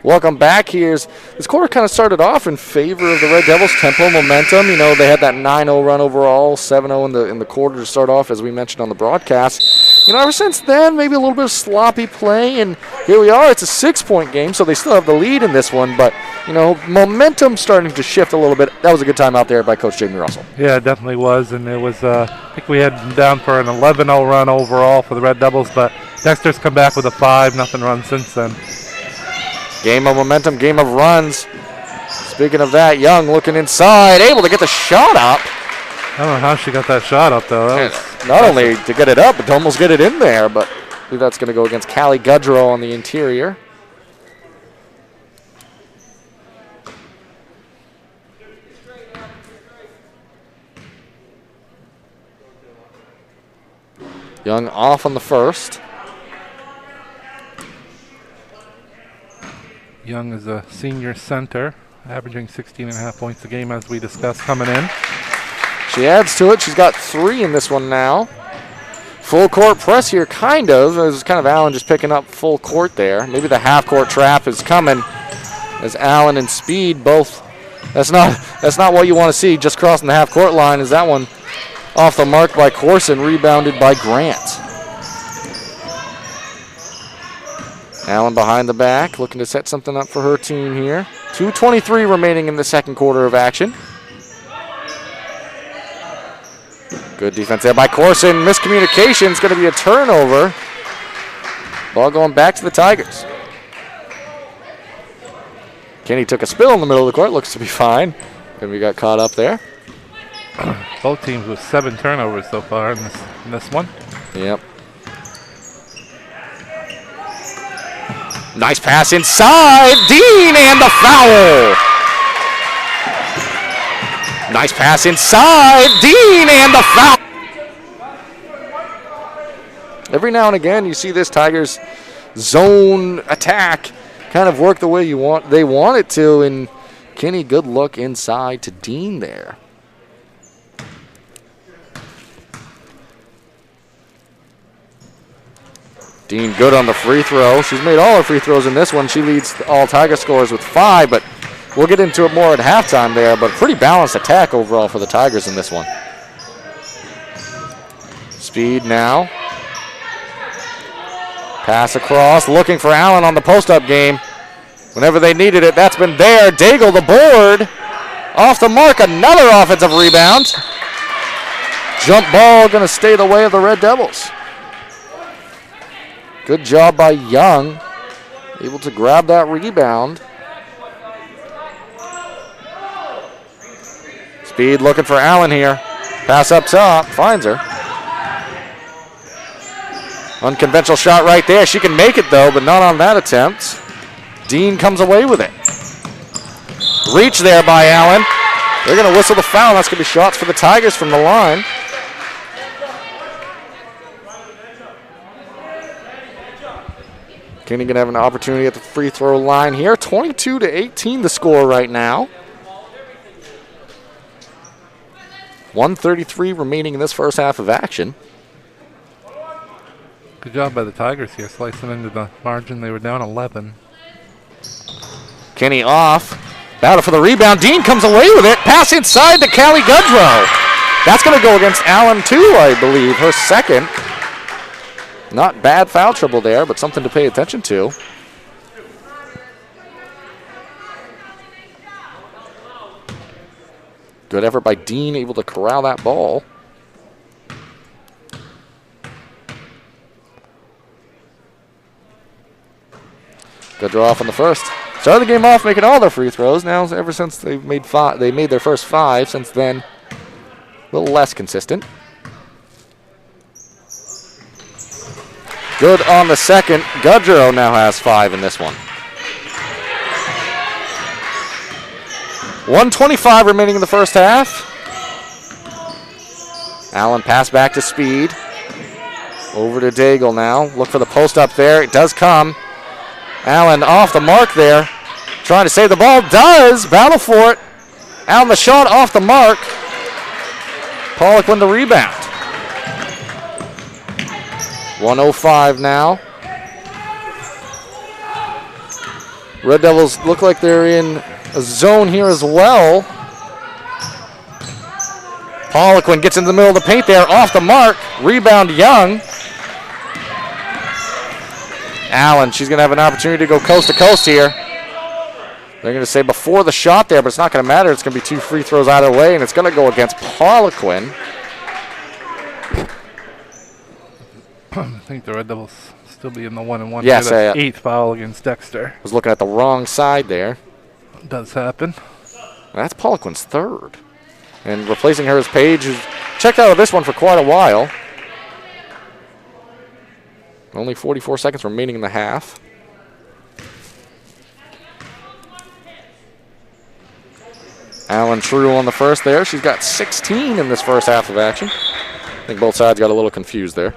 Welcome back. This quarter kind of started off in favor of the Red Devils. Tempo, momentum. You know, they had that 9-0 run overall, 7-0 in the quarter to start off, as we mentioned on the broadcast. You know, ever since then, maybe a little bit of sloppy play, and here we are. It's a 6-point game, so they still have the lead in this one, but, you know, momentum starting to shift a little bit. That was a good time out there by Coach Jamie Russell. Yeah, it definitely was, and it was, I think we had them down for an 11-0 run overall for the Red Devils, but Dexter's come back with a 5-0 run since then. Game of momentum, game of runs. Speaking of that, Young looking inside, able to get the shot up. I don't know how she got that shot up, though. Not only to get it up, but to almost get it in there, but I believe that's going to go against Callie Gudrow on the interior. Young off on the first. Young is a senior center, averaging 16.5 points a game, as we discussed, coming in. She adds to it. She's got 3 in this one now. Full court press here, kind of. It was kind of Allen just picking up full court there. Maybe the half-court trap is coming as Allen and Speed both. That's not what you want to see. Just crossing the half-court line is that one off the mark by Corson, rebounded by Grant. Allen behind the back, looking to set something up for her team here. 2:23 remaining in the second quarter of action. Good defense there by Corson. Miscommunication is going to be a turnover. Ball going back to the Tigers. Kenny took a spill in the middle of the court. Looks to be fine. And we got caught up there. Both teams with 7 turnovers so far in this one. Yep. Nice pass inside. Dean and the foul. Nice pass inside. Dean and the foul. Every now and again you see this Tigers zone attack kind of work the way they want it to, and Kenny, good look inside to Dean there. Dean good on the free throw. She's made all her free throws in this one. She leads all Tiger scores with 5, but we'll get into it more at halftime there, but pretty balanced attack overall for the Tigers in this one. Speed now. Pass across, looking for Allen on the post-up game. Whenever they needed it, that's been there. Daigle the board. Off the mark, another offensive rebound. Jump ball going to stay the way of the Red Devils. Good job by Young able to grab that rebound. Speed looking for Allen here. Pass up top, finds her. Unconventional shot right there. She can make it though, but not on that attempt. Dean comes away with it. Reach there by Allen. They're going to whistle the foul. That's going to be shots for the Tigers from the line. Kenny going to have an opportunity at the free throw line here. 22-18 the score right now. 1:33 remaining in this first half of action. Good job by the Tigers here, slicing into the margin. They were down 11. Kenny off. Battle for the rebound. Dean comes away with it. Pass inside to Callie Gudrow. That's going to go against Allen too, I believe. Her second. Not bad foul trouble there, but something to pay attention to. Good effort by Dean, able to corral that ball. Gudrow off on the first. Started the game off making all their free throws. Now, ever since they made their first 5. Since then, a little less consistent. Good on the second. Gudrow now has 5 in this one. 1:25 remaining in the first half. Allen pass back to Speed. Over to Daigle now. Look for the post up there. It does come. Allen off the mark there. Trying to save the ball. Does. Battle for it. Allen the shot off the mark. Pollock won the rebound. 1:05 now. Red Devils look like they're in a zone here as well. Pollock gets in the middle of the paint there. Off the mark. Rebound Young. Allen, she's going to have an opportunity to go coast to coast here. They're going to say before the shot there, but it's not going to matter. It's going to be 2 free throws either way, and it's going to go against Poliquin. I think the Red Devils still be in the 1-1. Yes, 8th foul against Dexter. Was looking at the wrong side there. Does happen. That's Poliquin's 3rd. And replacing her is Paige, who's checked out of this one for quite a while. Only 44 seconds remaining in the half. Allen True on the first there. She's got 16 in this first half of action. I think both sides got a little confused there.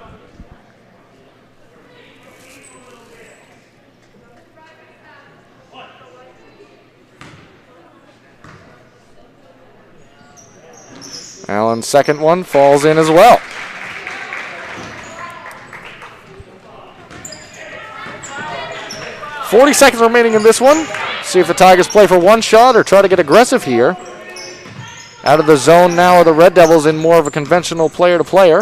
Allen's second one falls in as well. .40 seconds remaining in this one. See if the Tigers play for one shot or try to get aggressive here. Out of the zone now are the Red Devils in more of a conventional player-to-player.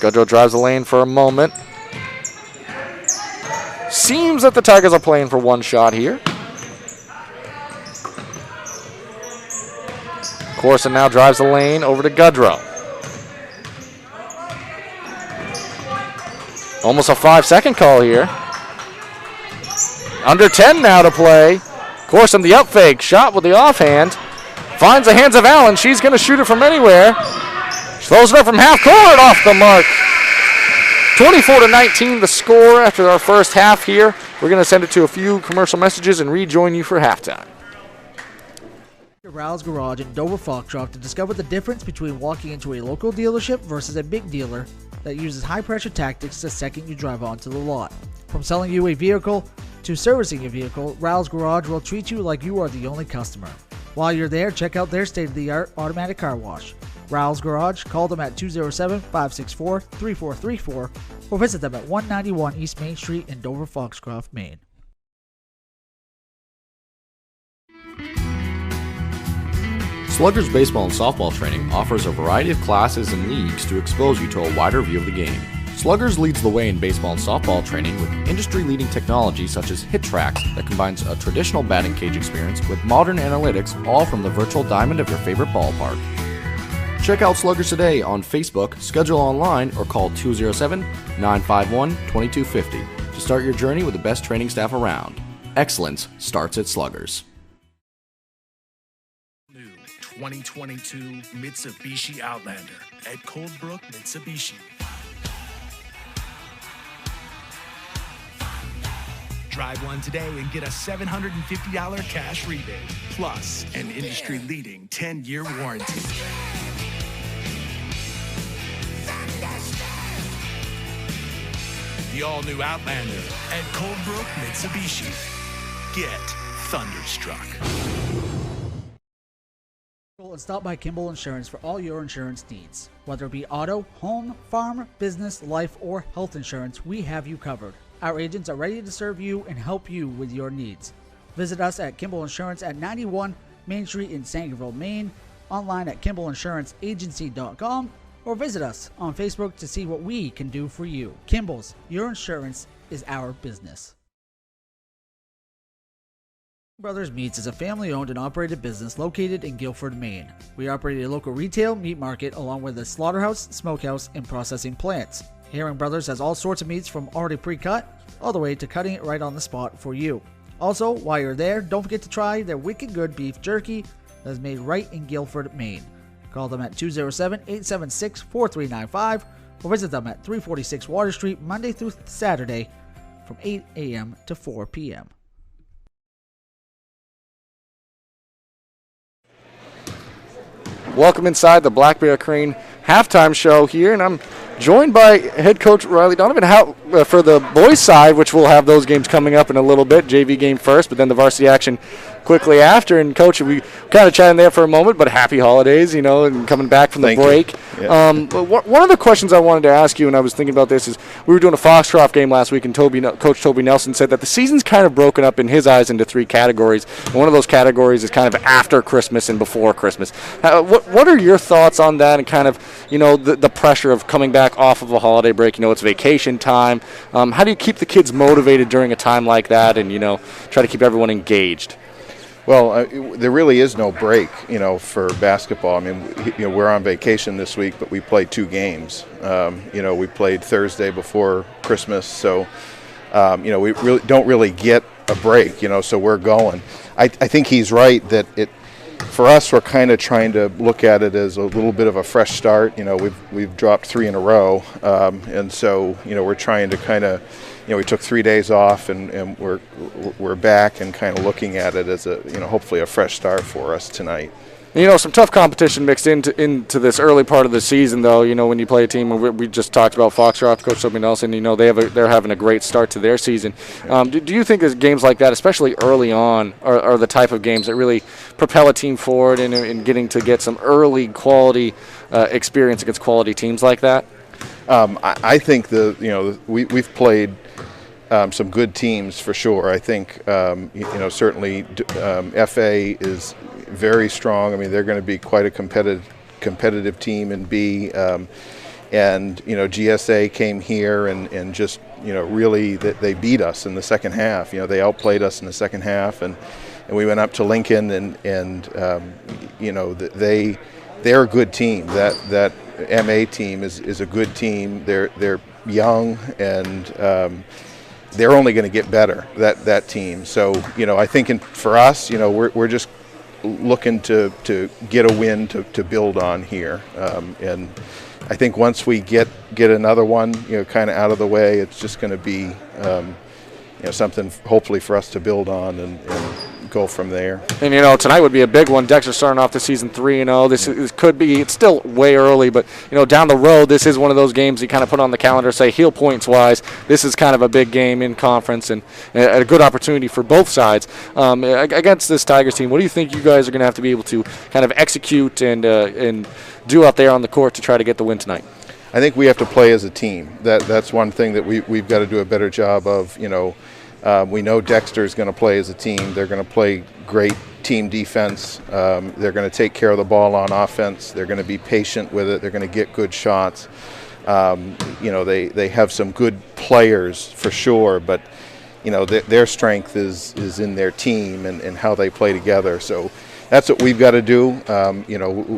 Gudrow drives the lane for a moment. Seems that the Tigers are playing for one shot here. Corson now drives the lane over to Gudrow. Almost a 5-second call here. Under 10 now to play. Corson the up fake. Shot with the offhand. Finds the hands of Allen. She's going to shoot it from anywhere. Throws it up from half court off the mark. 24-19 the score after our first half here. We're going to send it to a few commercial messages and rejoin you for halftime. Rouse Garage in Dover Foxcroft to discover the difference between walking into a local dealership versus a big dealer that uses high-pressure tactics the second you drive onto the lot. From selling you a vehicle to servicing a vehicle, Rouse Garage will treat you like you are the only customer. While you're there, check out their state-of-the-art automatic car wash. Rouse Garage, call them at 207-564-3434 or visit them at 191 East Main Street in Dover Foxcroft, Maine. Sluggers Baseball and Softball Training offers a variety of classes and leagues to expose you to a wider view of the game. Sluggers leads the way in baseball and softball training with industry-leading technology such as HitTrax that combines a traditional batting cage experience with modern analytics, all from the virtual diamond of your favorite ballpark. Check out Sluggers today on Facebook, schedule online, or call 207-951-2250 to start your journey with the best training staff around. Excellence starts at Sluggers. New 2022 Mitsubishi Outlander at Coldbrook Mitsubishi. Drive one today and get a $750 cash rebate, plus an industry-leading 10-year warranty. The all-new Outlander at Coldbrook Mitsubishi. Get thunderstruck. And stop by Kimball Insurance for all your insurance needs. Whether it be auto, home, farm, business, life, or health insurance, we have you covered. Our agents are ready to serve you and help you with your needs. Visit us at Kimball Insurance at 91 Main Street in Sangerville, Maine, online at KimballInsuranceAgency.com, or visit us on Facebook to see what we can do for you. Kimball's, your insurance is our business. Brothers Meats is a family-owned and operated business located in Guilford, Maine. We operate a local retail meat market along with a slaughterhouse, smokehouse, and processing plants. Herring Brothers has all sorts of meats from already pre-cut all the way to cutting it right on the spot for you. Also, while you're there, don't forget to try their wicked good beef jerky that is made right in Guilford, Maine. Call them at 207-876-4395 or visit them at 346 Water Street Monday through Saturday from 8 a.m. to 4 p.m. Welcome inside the Black Bear Crane halftime show here, and I'm joined by head coach Riley Donovan for the boys side, which we'll have those games coming up in a little bit. JV game first, but then the varsity action quickly after. And coach, we kind of chatted there for a moment, but happy holidays, and coming back from the break. Yeah. One of the questions I wanted to ask you, and I was thinking about this, is we were doing a Foxcroft game last week, and Coach Toby Nelson said that the season's kind of broken up in his eyes into three categories. And one of those categories is kind of after Christmas and before Christmas. What are your thoughts on that, and kind of the pressure of coming back off of a holiday break? It's vacation time. How do you keep the kids motivated during a time like that, and try to keep everyone engaged? Well, there really is no break, for basketball. I mean, we're on vacation this week, but we played 2 games. We played Thursday before Christmas, so we really don't really get a break. So we're going. I think he's right that for us, we're kind of trying to look at it as a little bit of a fresh start. We've dropped 3 in a row, and so we're trying to kind of. We took 3 days off, and we're back and kind of looking at it as a hopefully a fresh start for us tonight. Some tough competition mixed into this early part of the season, though. When you play a team, we just talked about Foxcroft, Coach Toby Nelson. They're having a great start to their season. Do you think that games like that, especially early on, are the type of games that really propel a team forward in getting to get some early quality experience against quality teams like that? I think we've played some good teams for sure. I think certainly FA is very strong. I mean, they're going to be quite a competitive team in B. And GSA came here and just really they beat us in the second half. They outplayed us in the second half, and we went up to Lincoln and they're a good team. That MA team is a good team. They're young, and they're only going to get better, that team. So I think for us, we're just looking to get a win to build on here, and I think once we get another one kind of out of the way, it's just going to be something hopefully for us to build on and go from there. And tonight would be a big one. Dexter starting off the season 3-0. This could be. It's still way early, but down the road, this is one of those games you kind of put on the calendar. Say heel points wise, this is kind of a big game in conference and a good opportunity for both sides against this Tigers team. What do you think you guys are going to have to be able to kind of execute and do out there on the court to try to get the win tonight? I think we have to play as a team. That's one thing that we've got to do a better job of. We know Dexter is going to play as a team. They're going to play great team defense. They're going to take care of the ball on offense. They're going to be patient with it. They're going to get good shots. They have some good players for sure, but their strength is in their team and how they play together. So that's what we've got to do.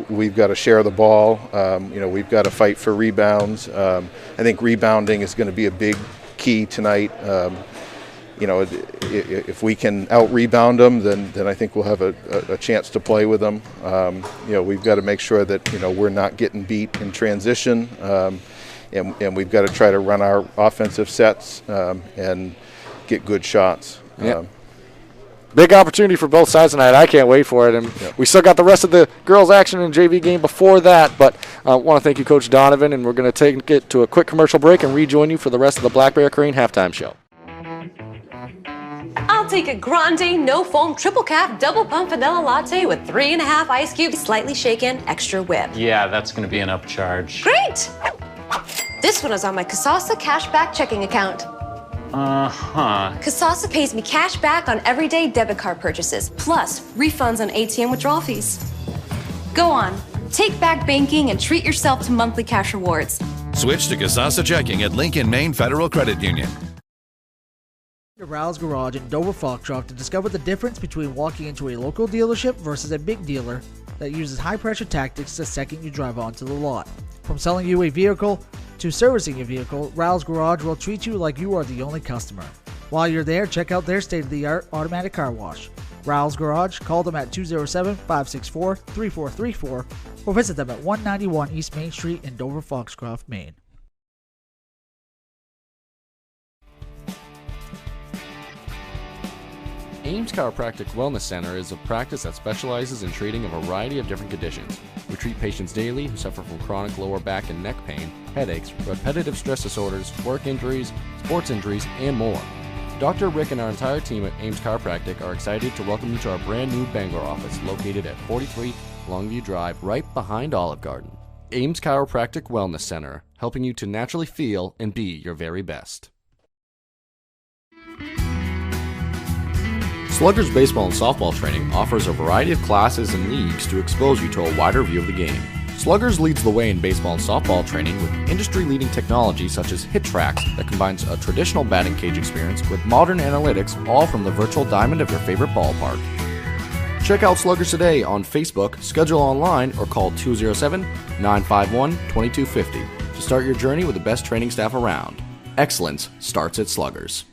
We've got to share the ball. We've got to fight for rebounds. I think rebounding is going to be a big key tonight. If we can out-rebound them, then I think we'll have a chance to play with them. We've got to make sure that, we're not getting beat in transition, and we've got to try to run our offensive sets and get good shots. Yep. Big opportunity for both sides tonight. I can't wait for it. And we still got the rest of the girls' action and JV game before that. But I want to thank you, Coach Donovan, and we're going to take it to a quick commercial break and rejoin you for the rest of the Black Bear Crane halftime show. I'll take a grande, no foam, triple cap, double pump vanilla latte with 3.5 ice cubes, slightly shaken, extra whip. Yeah, that's going to be an upcharge. Great! This one is on my Kasasa cashback checking account. Kasasa pays me cash back on everyday debit card purchases, plus refunds on ATM withdrawal fees. Go on, take back banking and treat yourself to monthly cash rewards. Switch to Kasasa Checking at Lincoln Maine Federal Credit Union. To Rouse Garage in Dover Foxtrot to discover the difference between walking into a local dealership versus a big dealer that uses high-pressure tactics the second you drive onto the lot. From selling you a vehicle to servicing your vehicle, Rouse Garage will treat you like you are the only customer. While you're there, check out their state-of-the-art automatic car wash. Rouse Garage, call them at 207-564-3434 or visit them at 191 East Main Street in Dover Foxcroft, Maine. Ames Chiropractic Wellness Center is a practice that specializes in treating a variety of different conditions. We treat patients daily who suffer from chronic lower back and neck pain, headaches, repetitive stress disorders, work injuries, sports injuries, and more. Dr. Rick and our entire team at Ames Chiropractic are excited to welcome you to our brand new Bangor office located at 43 Longview Drive, right behind Olive Garden. Ames Chiropractic Wellness Center, helping you to naturally feel and be your very best. Sluggers baseball and softball training offers a variety of classes and leagues to expose you to a wider view of the game. Sluggers leads the way in baseball and softball training with industry-leading technology such as Hit Tracks that combines a traditional batting cage experience with modern analytics, all from the virtual diamond of your favorite ballpark. Check out Sluggers today on Facebook, schedule online, or call 207-951-2250 to start your journey with the best training staff around. Excellence starts at Sluggers.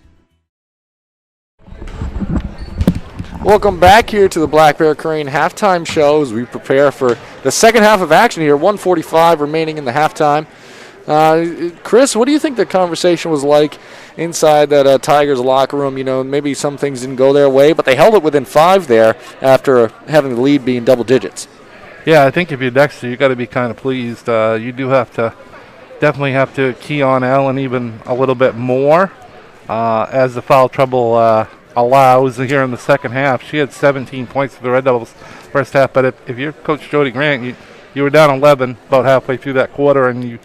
Welcome back here to the Black Bear Crane halftime show as we prepare for the second half of action here. 1:45 remaining in the halftime. Chris, what do you think the conversation was like inside that Tigers locker room? Maybe some things didn't go their way, but they held it within 5 there after having the lead being double digits. Yeah, I think if you're Dexter, you got to be kind of pleased. You do definitely have to key on Allen even a little bit more as the foul trouble allows here in the second half. She had 17 points for the Red Devils first half, but if you're Coach Jody Grant, you were down 11 about halfway through that quarter, and you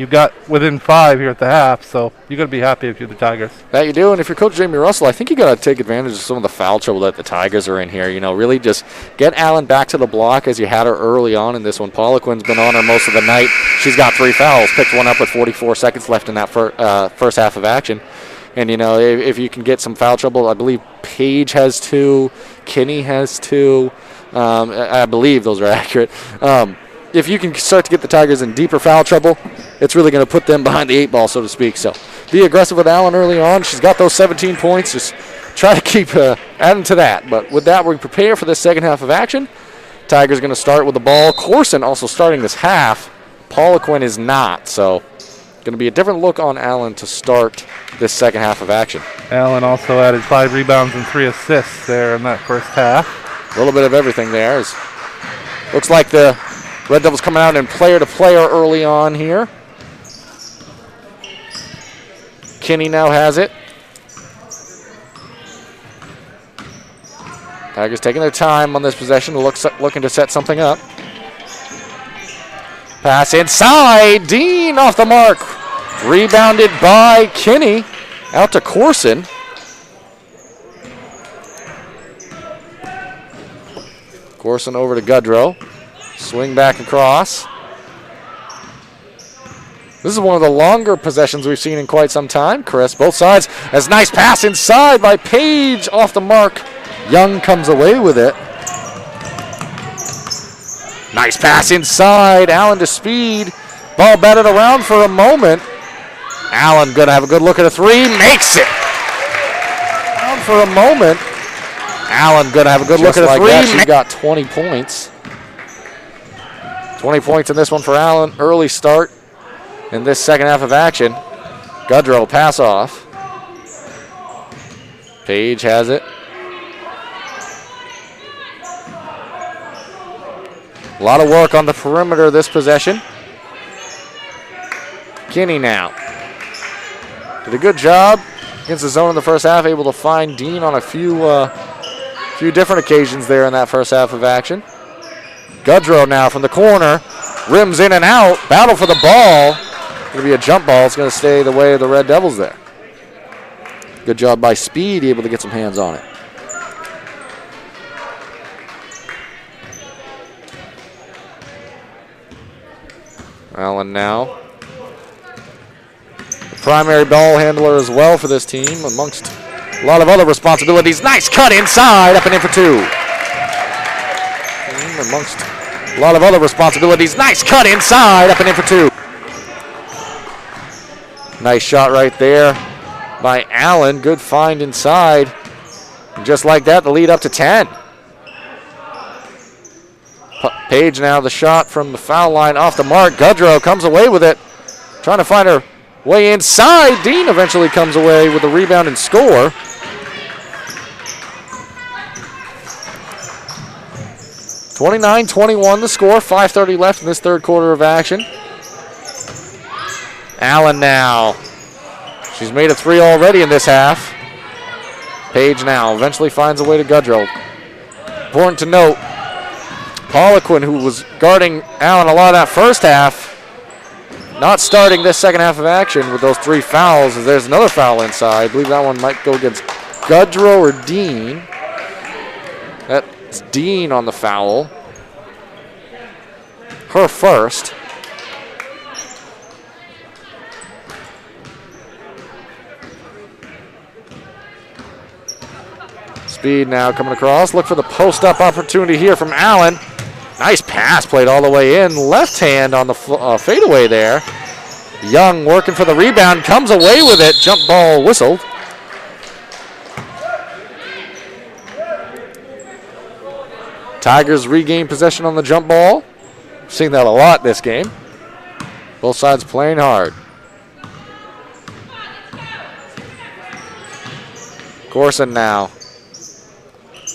got within 5 here at the half, so you got to be happy if you're the Tigers. That you do, and if you're Coach Jamie Russell, I think you got to take advantage of some of the foul trouble that the Tigers are in here. Really just get Allen back to the block as you had her early on in this one. Poliquin's been on her most of the night. She's got 3 fouls, picked one up with 44 seconds left in that first half of action. And, if you can get some foul trouble, I believe Paige has 2, Kinney has 2. I believe those are accurate. If you can start to get the Tigers in deeper foul trouble, it's really going to put them behind the 8 ball, so to speak. So be aggressive with Allen early on. She's got those 17 points. Just try to keep adding to that. But with that, we prepare for the second half of action. Tigers going to start with the ball. Corson also starting this half. Poliquin is not, so going to be a different look on Allen to start this second half of action. Allen also added 5 rebounds and 3 assists there in that first half. A little bit of everything there. Looks like the Red Devils coming out in player-to-player early on here. Kinney now has it. Tigers taking their time on this possession, looking to set something up. Pass inside. Dean off the mark. Rebounded by Kinney. Out to Corson. Corson over to Goodrow. Swing back across. This is one of the longer possessions we've seen in quite some time, Chris. Both sides. As nice pass inside by Page off the mark. Young comes away with it. Nice pass inside. Allen to Speed. Ball batted around for a moment. Allen going to have a good look at a three. Makes it. Down for a moment. Allen going to have a good look at a three. She got 20 points. 20 points in this one for Allen. Early start in this second half of action. Goodrow pass off. Page has it. A lot of work on the perimeter this possession. Kinney now. Did a good job against the zone in the first half, able to find Dean on a few different occasions there in that first half of action. Goodrow now from the corner. Rims in and out. Battle for the ball. Going to be a jump ball. It's going to stay the way of the Red Devils there. Good job by Speed, able to get some hands on it. Allen now. The primary ball handler as well for this team, amongst a lot of other responsibilities. Nice cut inside, up and in for two. Amongst a lot of other responsibilities. Nice cut inside, up and in for two. Nice shot right there by Allen. Good find inside. And just like that, the lead up to 10. Page now, the shot from the foul line off the mark. Goodrow comes away with it. Trying to find her way inside. Dean eventually comes away with the rebound and score. (29-21) the score. 5:30 left in this third quarter of action. Allen now. She's made a three already in this half. Page now eventually finds a way to Goodrow. Important to note, Poliquin, who was guarding Allen a lot of that first half, not starting this second half of action with those three fouls, as there's another foul inside. I believe that one might go against Goodrow or Dean. That's Dean on the foul. Her first. Speed now coming across. Look for the post-up opportunity here from Allen. Nice pass played all the way in. Left hand on the fadeaway there. Young working for the rebound. Comes away with it. Jump ball whistled. Tigers regain possession on the jump ball. We've seen that a lot this game. Both sides playing hard. Corson now.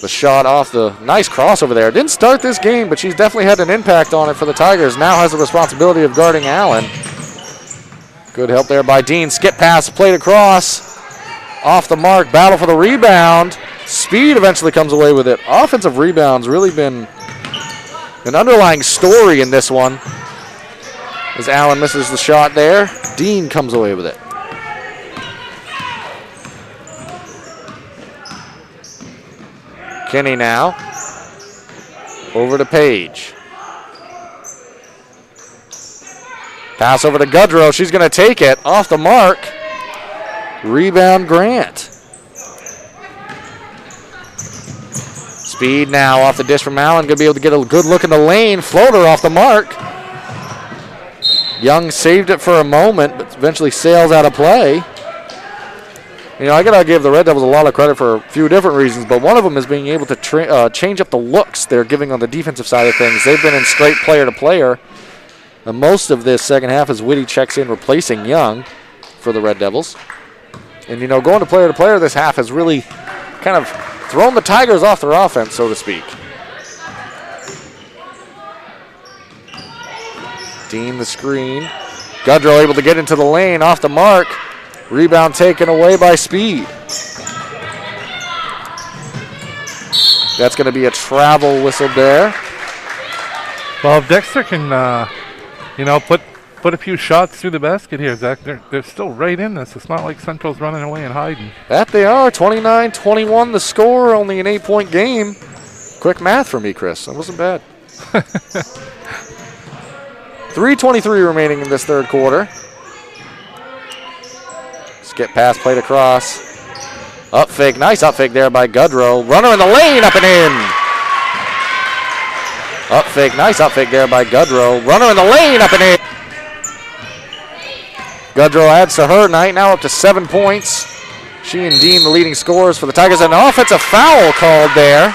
The shot off the nice crossover there. Didn't start this game, but she's definitely had an impact on it for the Tigers. Now has the responsibility of guarding Allen. Good help there by Dean. Skip pass, played across. Off the mark, battle for the rebound. Speed eventually comes away with it. Offensive rebounds really been an underlying story in this one. As Allen misses the shot there, Dean comes away with it. Kinney now. Over to Page. Pass over to Goodrow. She's going to take it. Off the mark. Rebound Grant. Speed now off the dish from Allen. Going to be able to get a good look in the lane. Floater off the mark. Young saved it for a moment, but eventually sails out of play. You know, I got to give the Red Devils a lot of credit for a few different reasons, but one of them is being able to change up the looks they're giving on the defensive side of things. They've been in straight player to player. And most of this second half as Whitty checks in, replacing Young for the Red Devils. And, you know, going to player this half has really kind of thrown the Tigers off their offense, so to speak. Dean the screen. Goodrow able to get into the lane, off the mark. Rebound taken away by Speed. That's going to be a travel whistle there. Well, if Dexter can, you know, put a few shots through the basket here, Zach, they're still right in this. It's not like Central's running away and hiding. That they are. 29-21 the score, only an 8-point game. Quick math for me, Chris. That wasn't bad. 3:23 remaining in this third quarter. Skip pass played across. Up fake, nice up fake there by Goodrow. Runner in the lane, up and in. Up fake, nice up fake there by Goodrow. Runner in the lane, up and in. Goodrow adds to her night, now up to 7 points. She and Dean the leading scorers for the Tigers. An offensive foul called there. I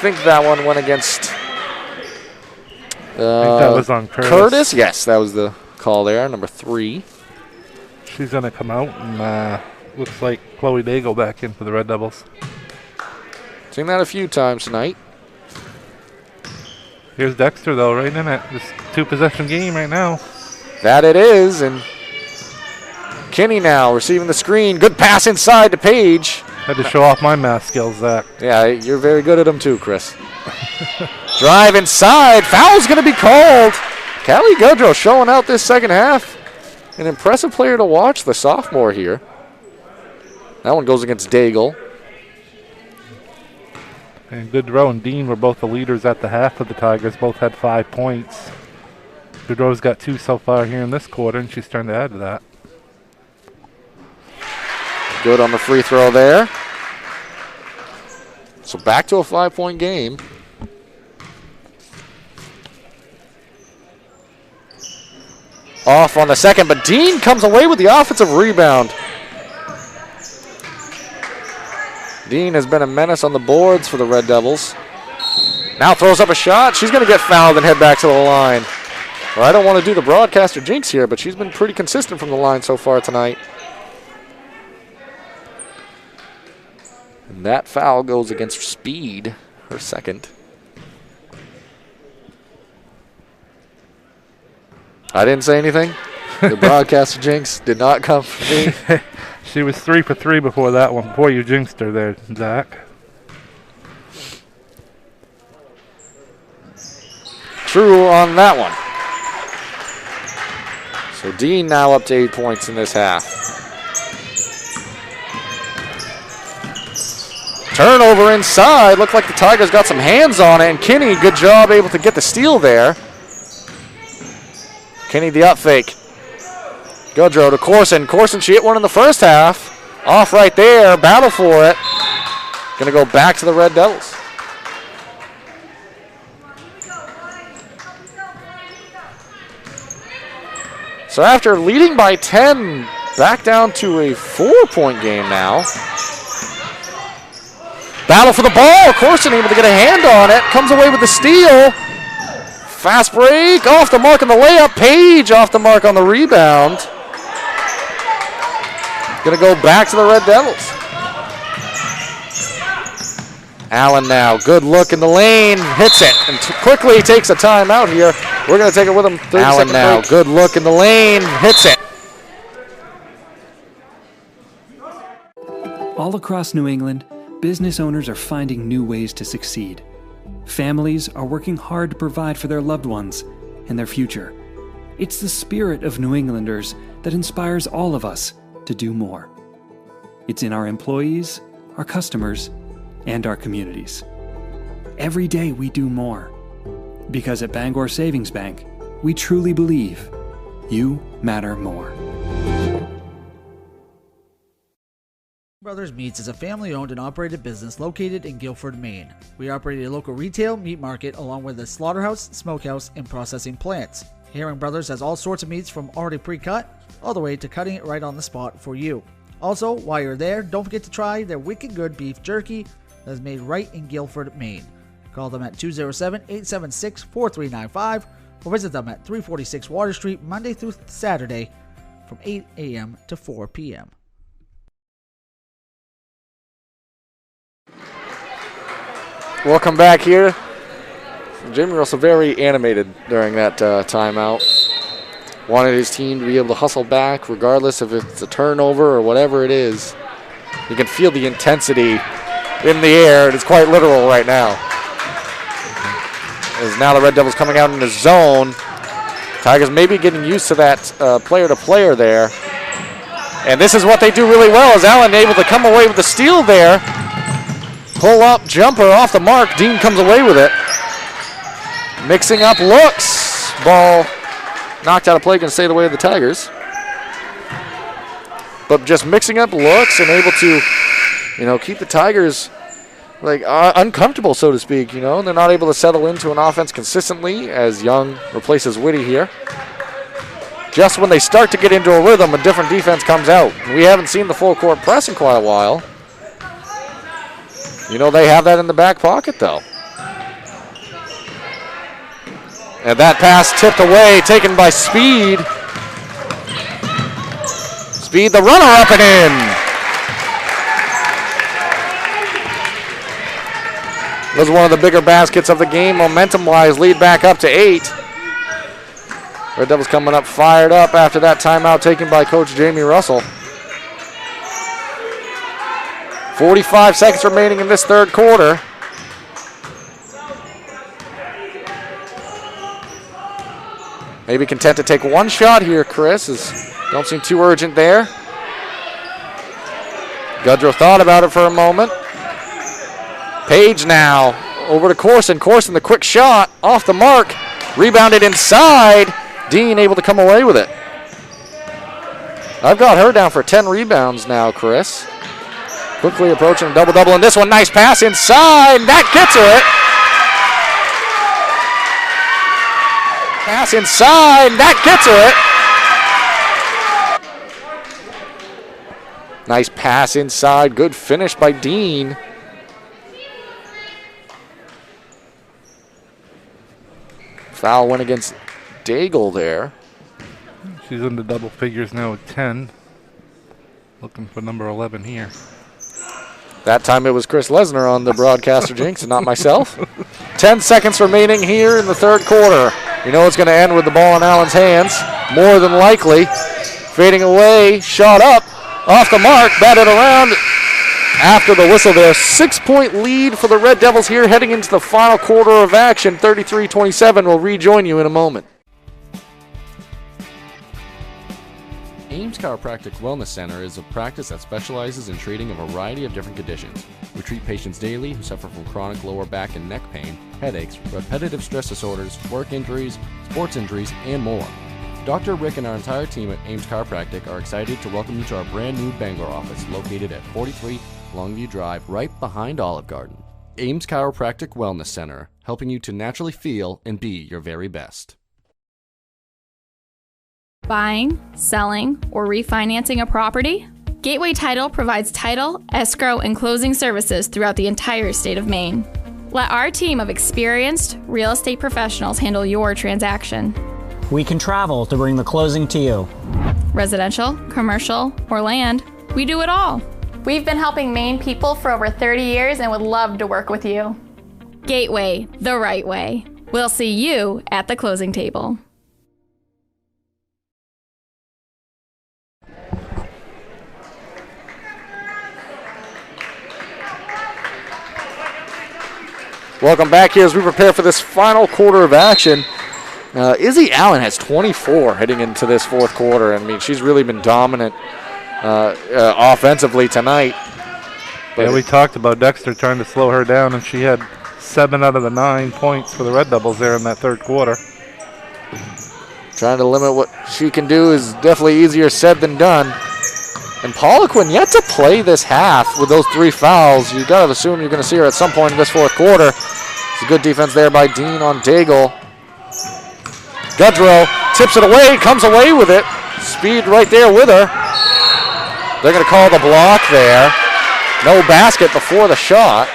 think that one went against I think that was on Curtis. Yes, that was the call there, number 3. She's going to come out, and looks like Chloe Daigle back in for the Red Devils. Seen that a few times tonight. Here's Dexter, though, right in it. This 2-possession game right now. That it is, and Kinney now receiving the screen. Good pass inside to Page. Had to show off my math skills, Zach. Yeah, you're very good at them too, Chris. Drive inside. Foul's going to be called. Callie Goodrow showing out this second half. An impressive player to watch, the sophomore here. That one goes against Daigle. And Goodrow and Dean were both the leaders at the half of the Tigers. Both had 5 points. Goodrow's got 2 so far here in this quarter, and she's trying to add to that. Good on the free throw there. So back to a 5-point game. Off on the second, but Dean comes away with the offensive rebound. Dean has been a menace on the boards for the Red Devils. Now throws up a shot. She's going to get fouled and head back to the line. Well, I don't want to do the broadcaster jinx here, but she's been pretty consistent from the line so far tonight. And that foul goes against Speed, her second. I didn't say anything. The broadcaster jinx did not come from me. She was 3 for 3 before that one, before you jinxed her there, Zach. True on that one. So Dean now up to 8 points in this half. Turnover inside. Looked like the Tigers got some hands on it, and Kinney, good job able to get the steal there. Kinney the up fake. Goodrow to Corson. Corson, she hit one in the first half. Off right there. Battle for it. Going to go back to the Red Devils. So after leading by 10, back down to a 4-point game now. Battle for the ball. Corson able to get a hand on it. Comes away with the steal. Fast break. Off the mark on the layup. Page off the mark on the rebound. Going to go back to the Red Devils. Allen now. Good look in the lane. Hits it. And quickly takes a timeout here. We're going to take it with him. Allen now. Break. Good look in the lane. Hits it. All across New England, business owners are finding new ways to succeed. Families are working hard to provide for their loved ones and their future. It's the spirit of New Englanders that inspires all of us to do more. It's in our employees, our customers, and our communities. Every day we do more. Because at Bangor Savings Bank, we truly believe you matter more. Brothers Meats is a family-owned and operated business located in Guilford, Maine. We operate a local retail meat market along with a slaughterhouse, smokehouse, and processing plants. Herring Brothers has all sorts of meats from already pre-cut all the way to cutting it right on the spot for you. Also, while you're there, don't forget to try their wicked good beef jerky that is made right in Guilford, Maine. Call them at 207-876-4395 or visit them at 346 Water Street Monday through Saturday from 8 a.m. to 4 p.m. Welcome back here. Jimmy Russell very animated during that timeout. Wanted his team to be able to hustle back regardless if it's a turnover or whatever it is. You can feel the intensity in the air. It's quite literal right now. As now the Red Devils coming out in the zone. Tigers maybe getting used to that player-to-player there. And this is what they do really well, is Allen able to come away with the steal there. Pull up, jumper off the mark. Dean comes away with it. Mixing up looks. Ball knocked out of play, going to stay the way of the Tigers. But just mixing up looks and able to, keep the Tigers uncomfortable, so to speak. You know, they're not able to settle into an offense consistently as Young replaces Whitty here. Just when they start to get into a rhythm, a different defense comes out. We haven't seen the full court press in quite a while. You know, they have that in the back pocket, though. And that pass tipped away, taken by Speed. Speed, the runner, up and in. Was one of the bigger baskets of the game, momentum-wise, lead back up to 8. Red Devils coming up fired up after that timeout taken by Coach Jamie Russell. 45 seconds remaining in this third quarter. Maybe content to take one shot here, Chris. Don't seem too urgent there. Gudrow thought about it for a moment. Page now over to Corson. Corson, the quick shot off the mark. Rebounded inside. Dean able to come away with it. I've got her down for 10 rebounds now, Chris. Quickly approaching a double-double in this one. Nice pass inside. That gets her it. Pass inside. That gets her it. Nice pass inside. Good finish by Dean. Foul went against Daigle there. She's in the double figures now with 10. Looking for number 11 here. That time it was Chris Lesnar on the broadcaster jinx and not myself. 10 seconds remaining here in the third quarter. You know it's going to end with the ball in Allen's hands. More than likely. Fading away, shot up, off the mark, batted around. After the whistle there, 6-point lead for the Red Devils here heading into the final quarter of action. 33-27. We'll rejoin you in a moment. Ames Chiropractic Wellness Center is a practice that specializes in treating a variety of different conditions. We treat patients daily who suffer from chronic lower back and neck pain, headaches, repetitive stress disorders, work injuries, sports injuries, and more. Dr. Rick and our entire team at Ames Chiropractic are excited to welcome you to our brand new Bangor office located at 43 Longview Drive, right behind Olive Garden. Ames Chiropractic Wellness Center, helping you to naturally feel and be your very best. Buying, selling, or refinancing a property? Gateway Title provides title, escrow, and closing services throughout the entire state of Maine. Let our team of experienced real estate professionals handle your transaction. We can travel to bring the closing to you. Residential, commercial, or land, we do it all. We've been helping Maine people for over 30 years and would love to work with you. Gateway, the right way. We'll see you at the closing table. Welcome back here as we prepare for this final quarter of action. Izzy Allen has 24 heading into this fourth quarter. I mean, she's really been dominant offensively tonight. But yeah, we talked about Dexter trying to slow her down, and she had 7 out of the 9 points for the Red Devils there in that third quarter. Trying to limit what she can do is definitely easier said than done. And Poliquin yet to play this half with those 3 fouls. You got to assume you're going to see her at some point in this fourth quarter. It's a good defense there by Dean on Daigle. Gudrow tips it away, comes away with it. Speed right there with her. They're going to call the block there. No basket before the shot.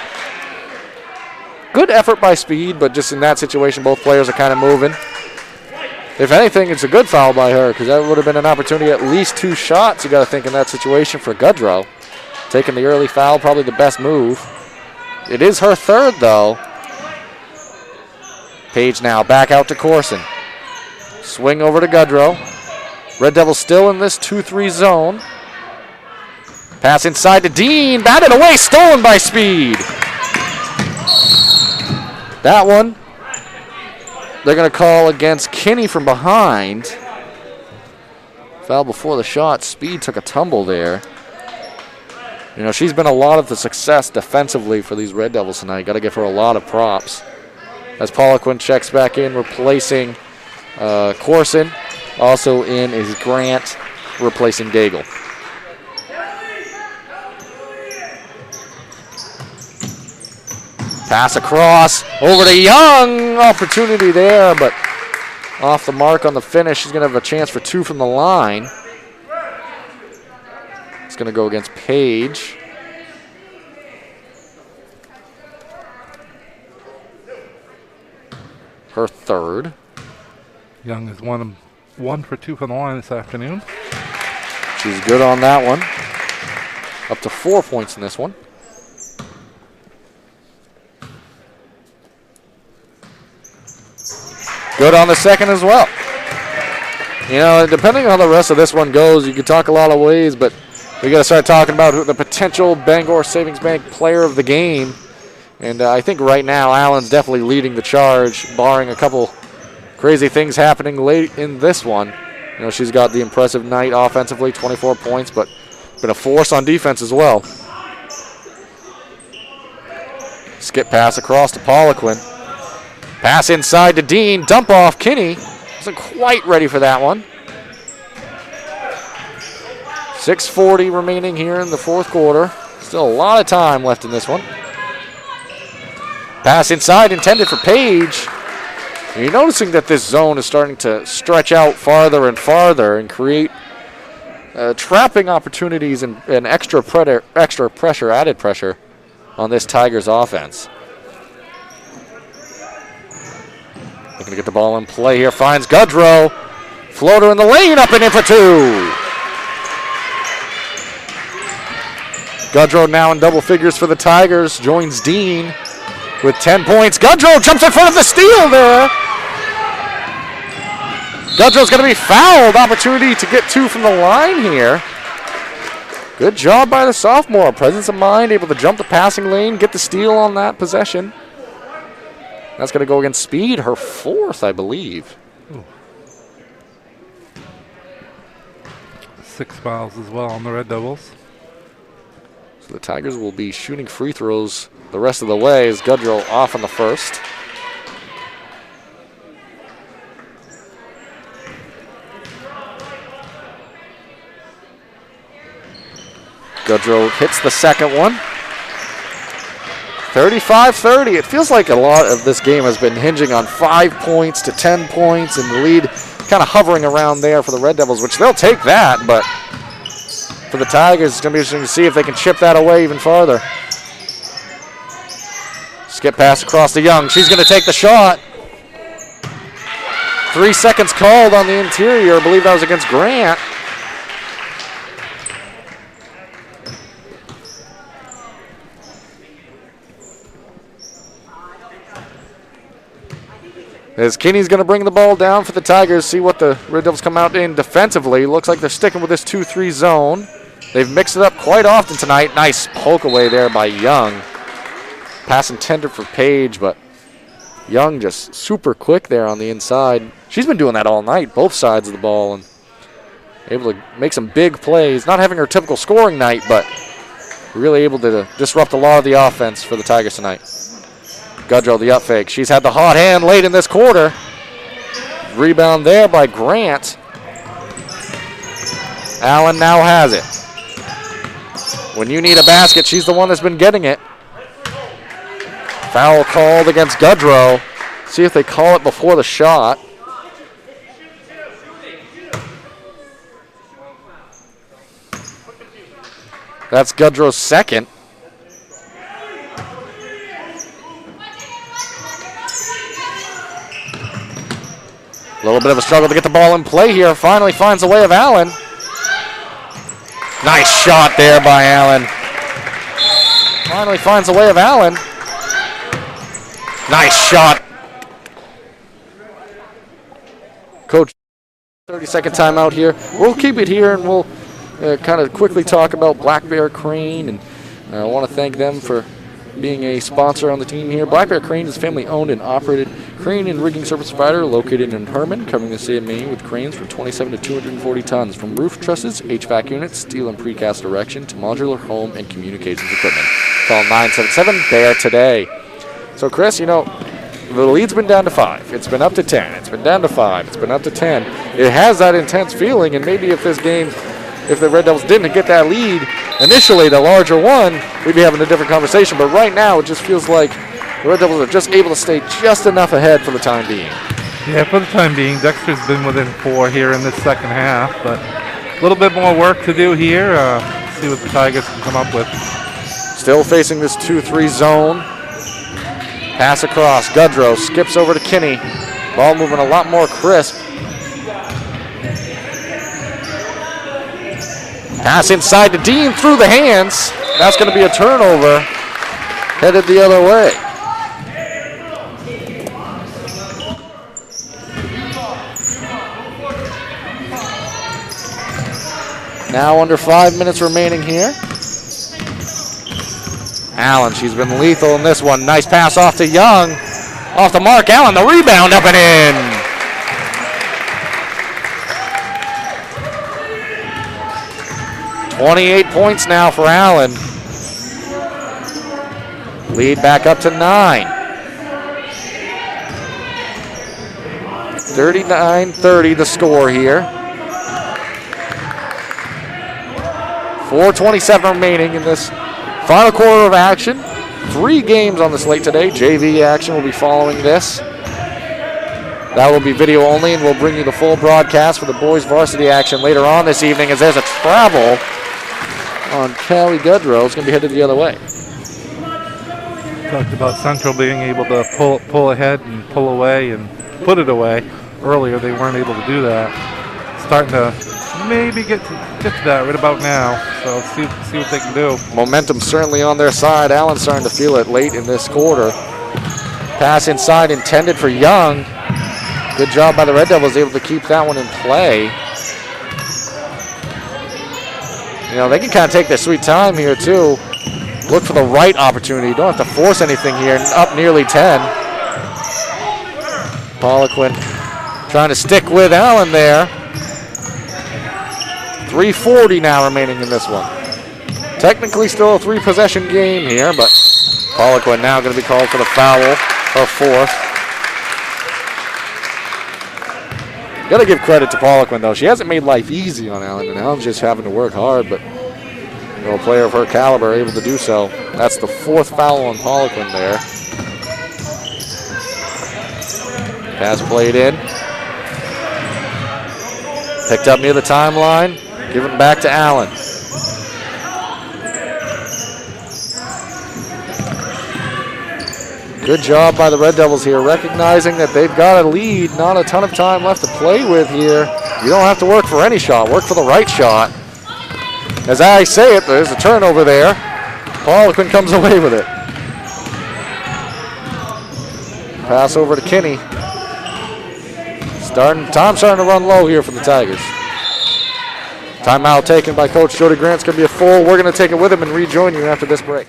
Good effort by Speed, but just in that situation, both players are kind of moving. If anything, it's a good foul by her because that would have been an opportunity, at least 2 shots, you got to think, in that situation for Gudrow. Taking the early foul, probably the best move. It is her third, though. Page now back out to Corson. Swing over to Gudrow. Red Devils still in this 2-3 zone. Pass inside to Dean. Batted away, stolen by Speed. That one they're going to call against Kinney from behind. Foul before the shot. Speed took a tumble there. You know, she's been a lot of the success defensively for these Red Devils tonight. Got to give her a lot of props. As Poliquin checks back in, replacing Corson. Also in is Grant, replacing Daigle. Pass across over to Young. Opportunity there, but off the mark on the finish. She's going to have a chance for 2 from the line. It's going to go against Page. Her third. Young is 1 for 2 from the line this afternoon. She's good on that one. Up to 4 points in this one. Good on the second as well. You know, depending on how the rest of this one goes, you could talk a lot of ways, but we got to start talking about who the potential Bangor Savings Bank player of the game. And I think right now Allen's definitely leading the charge, barring a couple crazy things happening late in this one. You know, she's got the impressive night offensively, 24 points, but been a force on defense as well. Skip pass across to Poliquin. Pass inside to Dean. Dump off Kinney. Wasn't quite ready for that one. 6:40 remaining here in the fourth quarter. Still a lot of time left in this one. Pass inside intended for Page. And you're noticing that this zone is starting to stretch out farther and farther and create trapping opportunities and extra pressure, added pressure on this Tigers offense. Looking to get the ball in play here. Finds Goodrow. Floater in the lane. Up and in for 2. Goodrow now in double figures for the Tigers. Joins Dean with 10 points. Goodrow jumps in front of the steal there. Goodrow's going to be fouled. Opportunity to get 2 from the line here. Good job by the sophomore. Presence of mind, able to jump the passing lane, get the steal on that possession. That's going to go against Speed, her 4th, I believe. Ooh. 6 fouls as well on the Red Devils. So the Tigers will be shooting free throws the rest of the way as Goodrow off on the first. Goodrow hits the second one. 35-30. It feels like a lot of this game has been hinging on 5 points to 10 points, and the lead kind of hovering around there for the Red Devils, which they'll take that, but for the Tigers, it's going to be interesting to see if they can chip that away even farther. Skip pass across to Young. She's going to take the shot. 3 seconds called on the interior. I believe that was against Grant. As Kinney's going to bring the ball down for the Tigers, see what the Red Devils come out in defensively. Looks like they're sticking with this 2-3 zone. They've mixed it up quite often tonight. Nice poke away there by Young. Pass intended for Page, but Young just super quick there on the inside. She's been doing that all night, both sides of the ball, and able to make some big plays. Not having her typical scoring night, but really able to disrupt a lot of the offense for the Tigers tonight. Goodrow, the up fake. She's had the hot hand late in this quarter. Rebound there by Grant. Allen now has it. When you need a basket, she's the one that's been getting it. Foul called against Goodrow. See if they call it before the shot. That's Goodrow's second. A little bit of a struggle to get the ball in play here. Finally finds a way of Allen. Nice shot there by Allen. Finally finds a way of Allen. Nice shot. Coach, 30-second timeout here. We'll keep it here and we'll kind of quickly talk about Black Bear Crane. And I want to thank them for being a sponsor on the team here. Black Bear Crane is a family-owned and operated crane and rigging service provider located in Herman, covering the state of Maine with cranes from 27 to 240 tons. From roof trusses, HVAC units, steel and precast erection, to modular home and communications equipment. Call 977-BEAR today. So, Chris, you know, the lead's been down to 5. It's been up to 10. It's been down to 5. It's been up to 10. It has that intense feeling, and maybe if this game, if the Red Devils didn't get that lead initially, the larger one, we'd be having a different conversation. But right now, it just feels like The Red Devils are just able to stay just enough ahead for the time being. Yeah, for the time being, Dexter's been within 4 here in this second half, but a little bit more work to do here. See what the Tigers can come up with. Still facing this 2-3 zone. Pass across. Gudrow skips over to Kinney. Ball moving a lot more crisp. Pass inside to Dean through the hands. That's going to be a turnover. Headed the other way. Now under 5 minutes remaining here. Allen, she's been lethal in this one. Nice pass off to Young. Off the mark, Allen, the rebound up and in. $28 points now for Allen. Lead back up to 9. 39-30 the score here. 4:27 remaining in this final quarter of action. 3 games on the slate today. JV action will be following this. That will be video only, and we'll bring you the full broadcast for the boys varsity action later on this evening, as there's a travel on Callie Gudrow. It's going to be headed the other way. Talked about Central being able to pull ahead and pull away and put it away. Earlier they weren't able to do that. Starting to maybe get to that right about now. So see what they can do. Momentum certainly on their side. Allen's starting to feel it late in this quarter. Pass inside intended for Young. Good job by the Red Devils, able to keep that one in play. You know, they can kind of take their sweet time here too. Look for the right opportunity. You don't have to force anything here. Up nearly 10. Poliquin trying to stick with Allen there. 3:40 now remaining in this one. Technically still a 3-possession game here, but Poliquin now going to be called for the foul, her 4th. Got to give credit to Poliquin though. She hasn't made life easy on Allen, and Allen's just having to work hard, but you know, a player of her caliber able to do so. That's the 4th foul on Poliquin there. Pass played in. Picked up near the timeline. Given back to Allen. Good job by the Red Devils here, recognizing that they've got a lead, not a ton of time left to play with here. You don't have to work for any shot, work for the right shot. As I say it, there's a turnover there. Poliquin comes away with it. Pass over to Kinney. Time's starting to run low here for the Tigers. Timeout taken by Coach Jody Grant. It's going to be a full. We're going to take it with him and rejoin you after this break.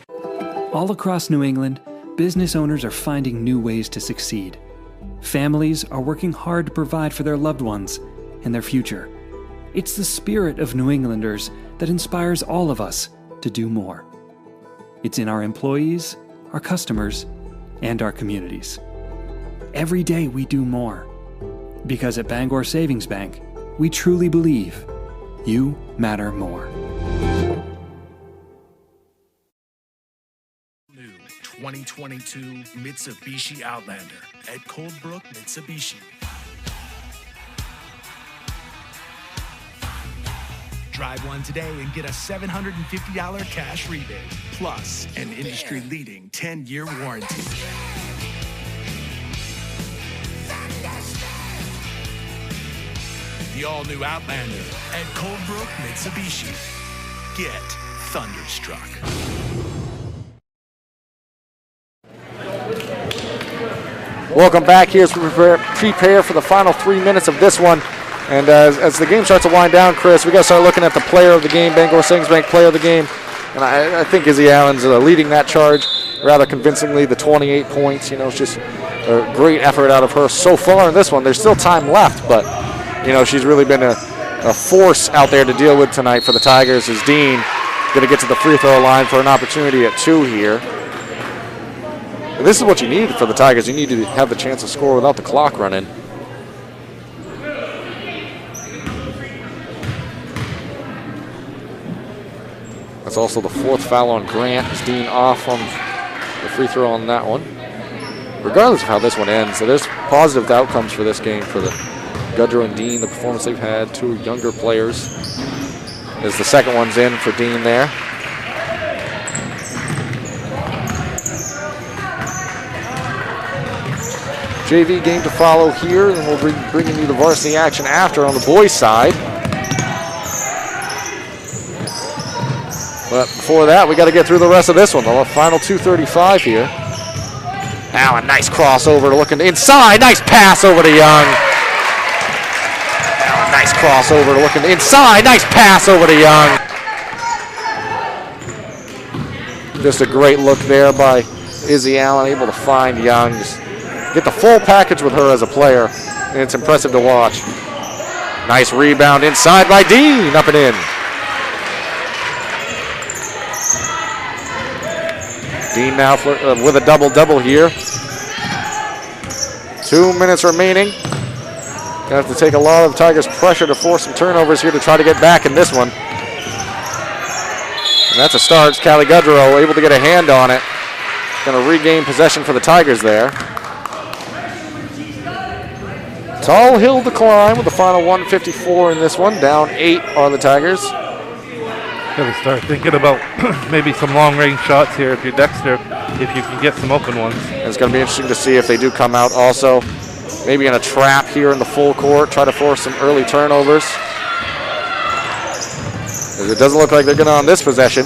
All across New England, business owners are finding new ways to succeed. Families are working hard to provide for their loved ones and their future. It's the spirit of New Englanders that inspires all of us to do more. It's in our employees, our customers, and our communities. Every day we do more. Because at Bangor Savings Bank, we truly believe you matter more. New 2022 Mitsubishi Outlander at Coldbrook Mitsubishi. Drive one today and get a $750 cash rebate, plus an industry-leading 10-year warranty. The all-new Outlander at Coldbrook Mitsubishi. Get thunderstruck. Welcome back here as we prepare for the final 3 minutes of this one. And as the game starts to wind down, Chris, we got to start looking at the player of the game, Bangor Savings Bank player of the game. And I think Izzy Allen's leading that charge rather convincingly. The 28 points, you know, it's just a great effort out of her so far in this one. There's still time left, but you know, she's really been a force out there to deal with tonight for the Tigers, as Dean going to get to the free throw line for an opportunity at 2 here. And this is what you need for the Tigers. You need to have the chance to score without the clock running. That's also the 4th foul on Grant, as Dean off on the free throw on that one. regardless of how this one ends, so there's positive outcomes for this game for the Goodrow and Dean, the performance they've had, two younger players. As the second one's in for Dean there. JV game to follow here, and we'll be bringing you the varsity action after on the boys' side. But before that, we got to get through the rest of this one. The final 2:35 here. Allen, nice crossover looking inside. Nice pass over to Young. Allen, nice crossover looking inside. Nice pass over to Young. Just a great look there by Izzy Allen, able to find Young. Just get the full package with her as a player, and it's impressive to watch. Nice rebound inside by Dean, up and in. Dean now with a double-double here. 2 minutes remaining. Gonna have to take a lot of Tigers' pressure to force some turnovers here to try to get back in this one. And that's a start. It's Callie Goodrow able to get a hand on it. Gonna regain possession for the Tigers there. Tall hill to climb with the final 1:54 in this one. Down 8 are the Tigers. Gotta start thinking about maybe some long-range shots here if you're Dexter, if you can get some open ones. And it's going to be interesting to see if they do come out also, maybe in a trap here in the full court, try to force some early turnovers. As it doesn't look like they're going to on this possession.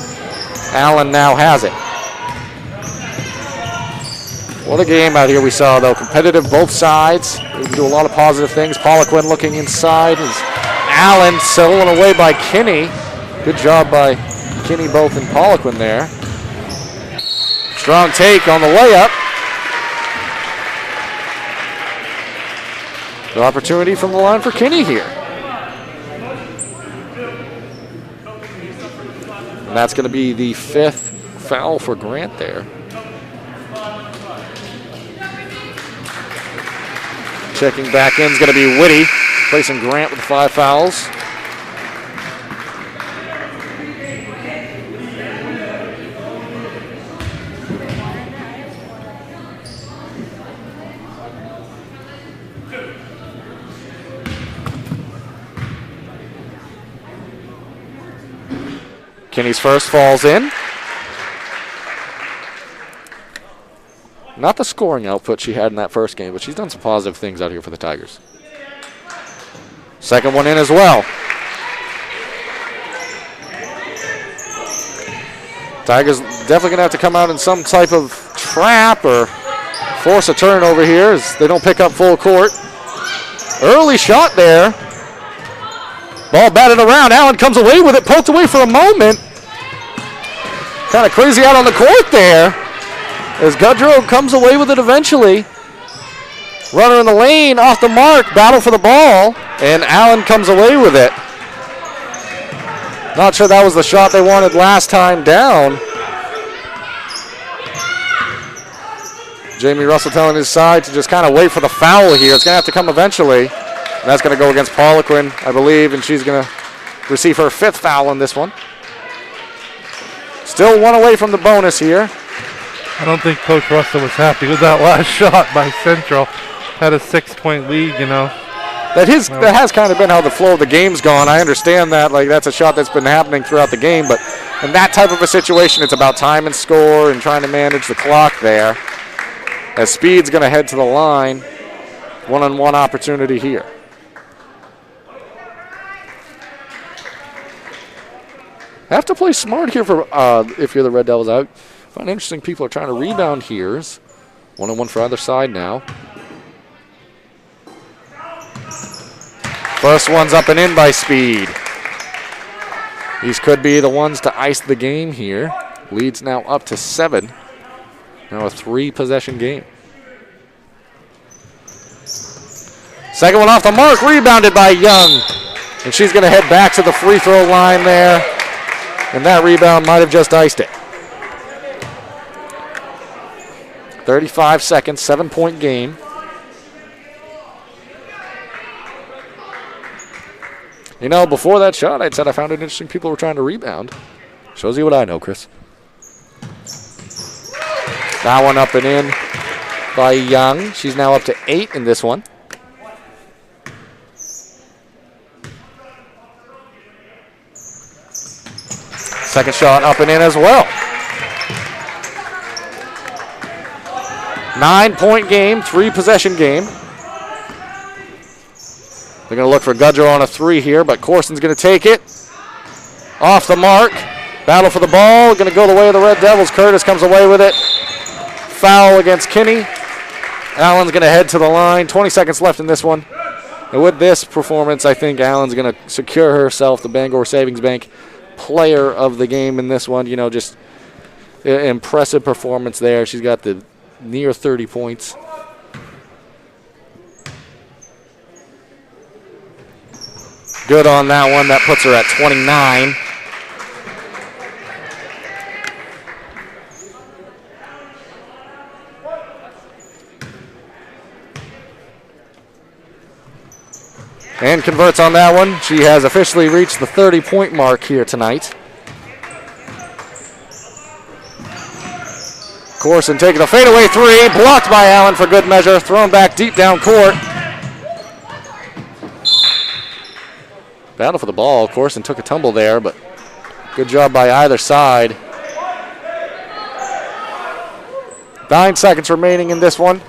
Allen now has it. What a game out here we saw, though. Competitive both sides. We can do a lot of positive things. Poliquin looking inside. Allen stolen away by Kinney. Good job by Kinney both in Poliquin there. Strong take on the layup. The opportunity from the line for Kinney here. And that's going to be the 5th foul for Grant there. Checking back in is going to be Whitty, placing Grant with 5 fouls. Kinney's first falls in. Not the scoring output she had in that first game, but she's done some positive things out here for the Tigers. Second one in as well. Tigers definitely going to have to come out in some type of trap or force a turnover here as they don't pick up full court. Early shot there. Ball batted around. Allen comes away with it, poked away for a moment. Kind of crazy out on the court there. As Goodrow comes away with it eventually. Runner in the lane, off the mark, battle for the ball, and Allen comes away with it. Not sure that was the shot they wanted last time down. Jamie Russell telling his side to just kind of wait for the foul here. It's going to have to come eventually. And that's going to go against Poliquin, I believe, and she's going to receive her 5th foul in this one. Still one away from the bonus here. I don't think Coach Russell was happy with that last shot by Central. Had a 6-point lead, you know. That has kind of been how the flow of the game's gone. I understand that. Like, that's a shot that's been happening throughout the game, but in that type of a situation, it's about time and score and trying to manage the clock there. As Speed's going to head to the line. One-on-one opportunity here. Have to play smart here for if you're the Red Devils. I find interesting people are trying to rebound here. One-on-one for either side now. First one's up and in by Speed. These could be the ones to ice the game here. Lead's now up to 7. Now a 3-possession game. Second one off the mark, rebounded by Young. And she's going to head back to the free throw line there. And that rebound might have just iced it. 35 seconds, 7-point game. You know, before that shot, I'd said I found it interesting people were trying to rebound. Shows you what I know, Chris. That one up and in. by Young. She's now up to 8 in this one. Second shot up and in as well. 9-point game, 3-possession game. They're going to look for Gudrow on a 3 here, but Corson's going to take it. Off the mark. Battle for the ball. Going to go the way of the Red Devils. Curtis comes away with it. Foul against Kinney. Allen's going to head to the line. 20 seconds left in this one. And with this performance, I think Allen's going to secure herself the Bangor Savings Bank player of the game in this one. You know, just impressive performance there. She's got the near 30 points. Good on that one. That puts her at 29. And converts on that one. She has officially reached the 30-point mark here tonight. Corson taking a fadeaway 3. Blocked by Allen for good measure. Thrown back deep down court. Battle for the ball. Corson took a tumble there, but good job by either side. 9 seconds remaining in this one.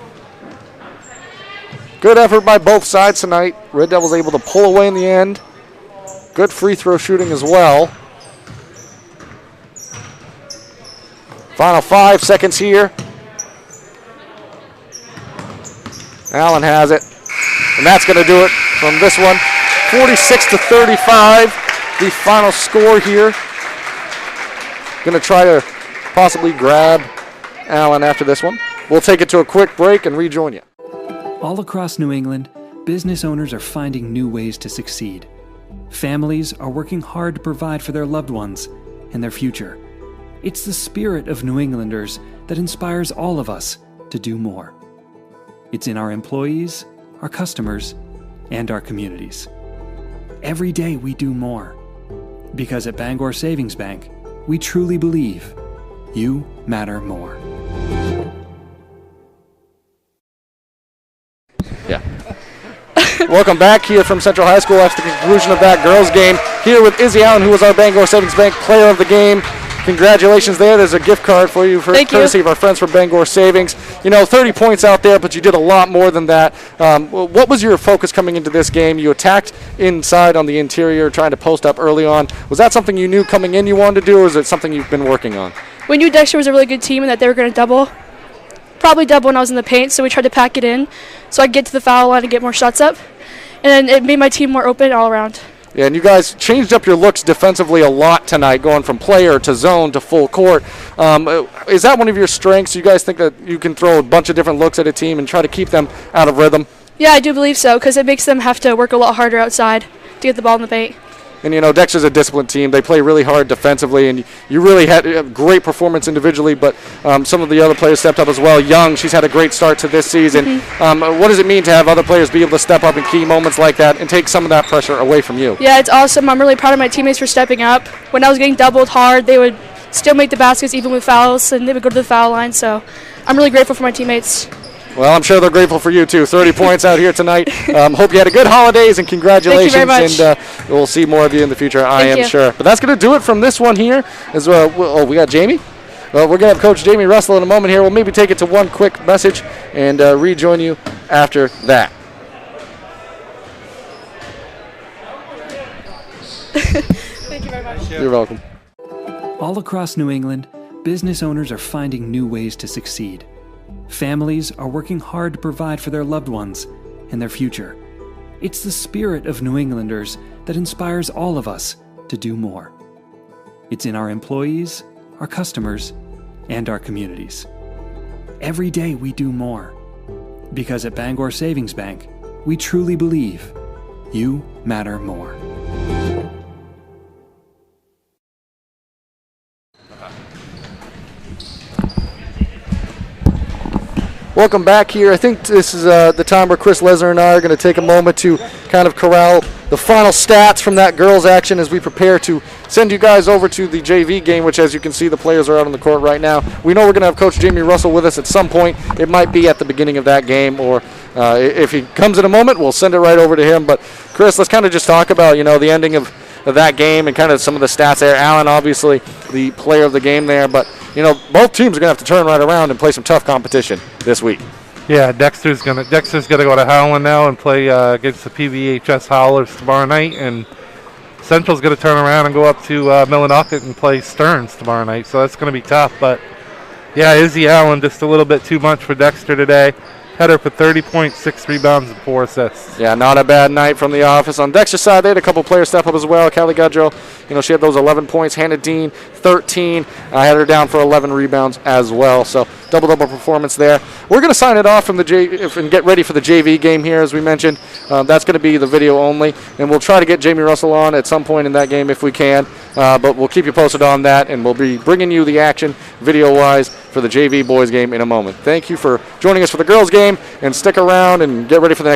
Good effort by both sides tonight. Red Devils able to pull away in the end. Good free throw shooting as well. Final 5 seconds here. Allen has it. And that's going to do it from this one. 46-35, the final score here. Going to try to possibly grab Allen after this one. We'll take it to a quick break and rejoin you. All across New England, business owners are finding new ways to succeed. Families are working hard to provide for their loved ones and their future. It's the spirit of New Englanders that inspires all of us to do more. It's in our employees, our customers, and our communities. Every day we do more. Because at Bangor Savings Bank, we truly believe you matter more. Yeah. Welcome back here from Central High School after the conclusion of that girls' game. Here with Izzy Allen, who was our Bangor Savings Bank player of the game. Congratulations there. There's a gift card for you, courtesy of our friends from Bangor Savings. You know, 30 points out there, but you did a lot more than that. What was your focus coming into this game? You attacked inside on the interior, trying to post up early on. Was that something you knew coming in you wanted to do, or is it something you've been working on? We knew Dexter was a really good team and that they were going to probably double when I was in the paint, so we tried to pack it in so I could get to the foul line and get more shots up. And it made my team more open all around. Yeah, and you guys changed up your looks defensively a lot tonight, going from player to zone to full court. Is that one of your strengths? You guys think that you can throw a bunch of different looks at a team and try to keep them out of rhythm? Yeah, I do believe so, because it makes them have to work a lot harder outside to get the ball in the paint. And, you know, Dexter's a disciplined team. They play really hard defensively, and you really had a great performance individually, but some of the other players stepped up as well. Young, she's had a great start to this season. What does it mean to have other players be able to step up in key moments like that and take some of that pressure away from you? Yeah, it's awesome. I'm really proud of my teammates for stepping up. When I was getting doubled hard, they would still make the baskets even with fouls, and they would go to the foul line, so I'm really grateful for my teammates. Well, I'm sure they're grateful for you, too. 30 points out here tonight. Hope you had a good holidays, and congratulations. Thank you very much. And we'll see more of you in the future, I am you. sure. But that's going to do it from this one here. As well. We got Jamie. Well, we're going to have Coach Jamie Russell in a moment here. We'll maybe take it to one quick message and rejoin you after that. Thank you very much. You're welcome. All across New England, business owners are finding new ways to succeed. Families are working hard to provide for their loved ones and their future. It's the spirit of New Englanders that inspires all of us to do more. It's in our employees, our customers, and our communities. Every day we do more. Because at Bangor Savings Bank, we truly believe you matter more. Welcome back here. I think this is the time where Chris Lesnar and I are going to take a moment to kind of corral the final stats from that girls action as we prepare to send you guys over to the JV game, which, as you can see, the players are out on the court right now. We know we're going to have Coach Jamie Russell with us at some point. It might be at the beginning of that game, or if he comes in a moment, we'll send it right over to him. But, Chris, let's kind of just talk about, the ending of that game and kind of some of the stats there. Allen, obviously, the player of the game there. But, both teams are going to have to turn right around and play some tough competition this week. Yeah, Dexter's gonna go to Howland now and play against the PVHS Howlers tomorrow night, and Central's gonna turn around and go up to Millinocket and play Stearns tomorrow night. So that's gonna be tough. But yeah, Izzy Allen just a little bit too much for Dexter today. Had her for 30 points, 6 rebounds, and 4 assists. Yeah, not a bad night from the office. On Dexter's side, they had a couple players step up as well. Callie Gudrow, she had those 11 points. Hannah Dean, 13. I had her down for 11 rebounds as well. So double-double performance there. We're going to sign it off from the and get ready for the JV game here, as we mentioned. That's going to be the video only, and we'll try to get Jamie Russell on at some point in that game if we can. But we'll keep you posted on that, and we'll be bringing you the action video-wise for the JV boys game in a moment. Thank you for joining us for the girls game, and stick around and get ready for the next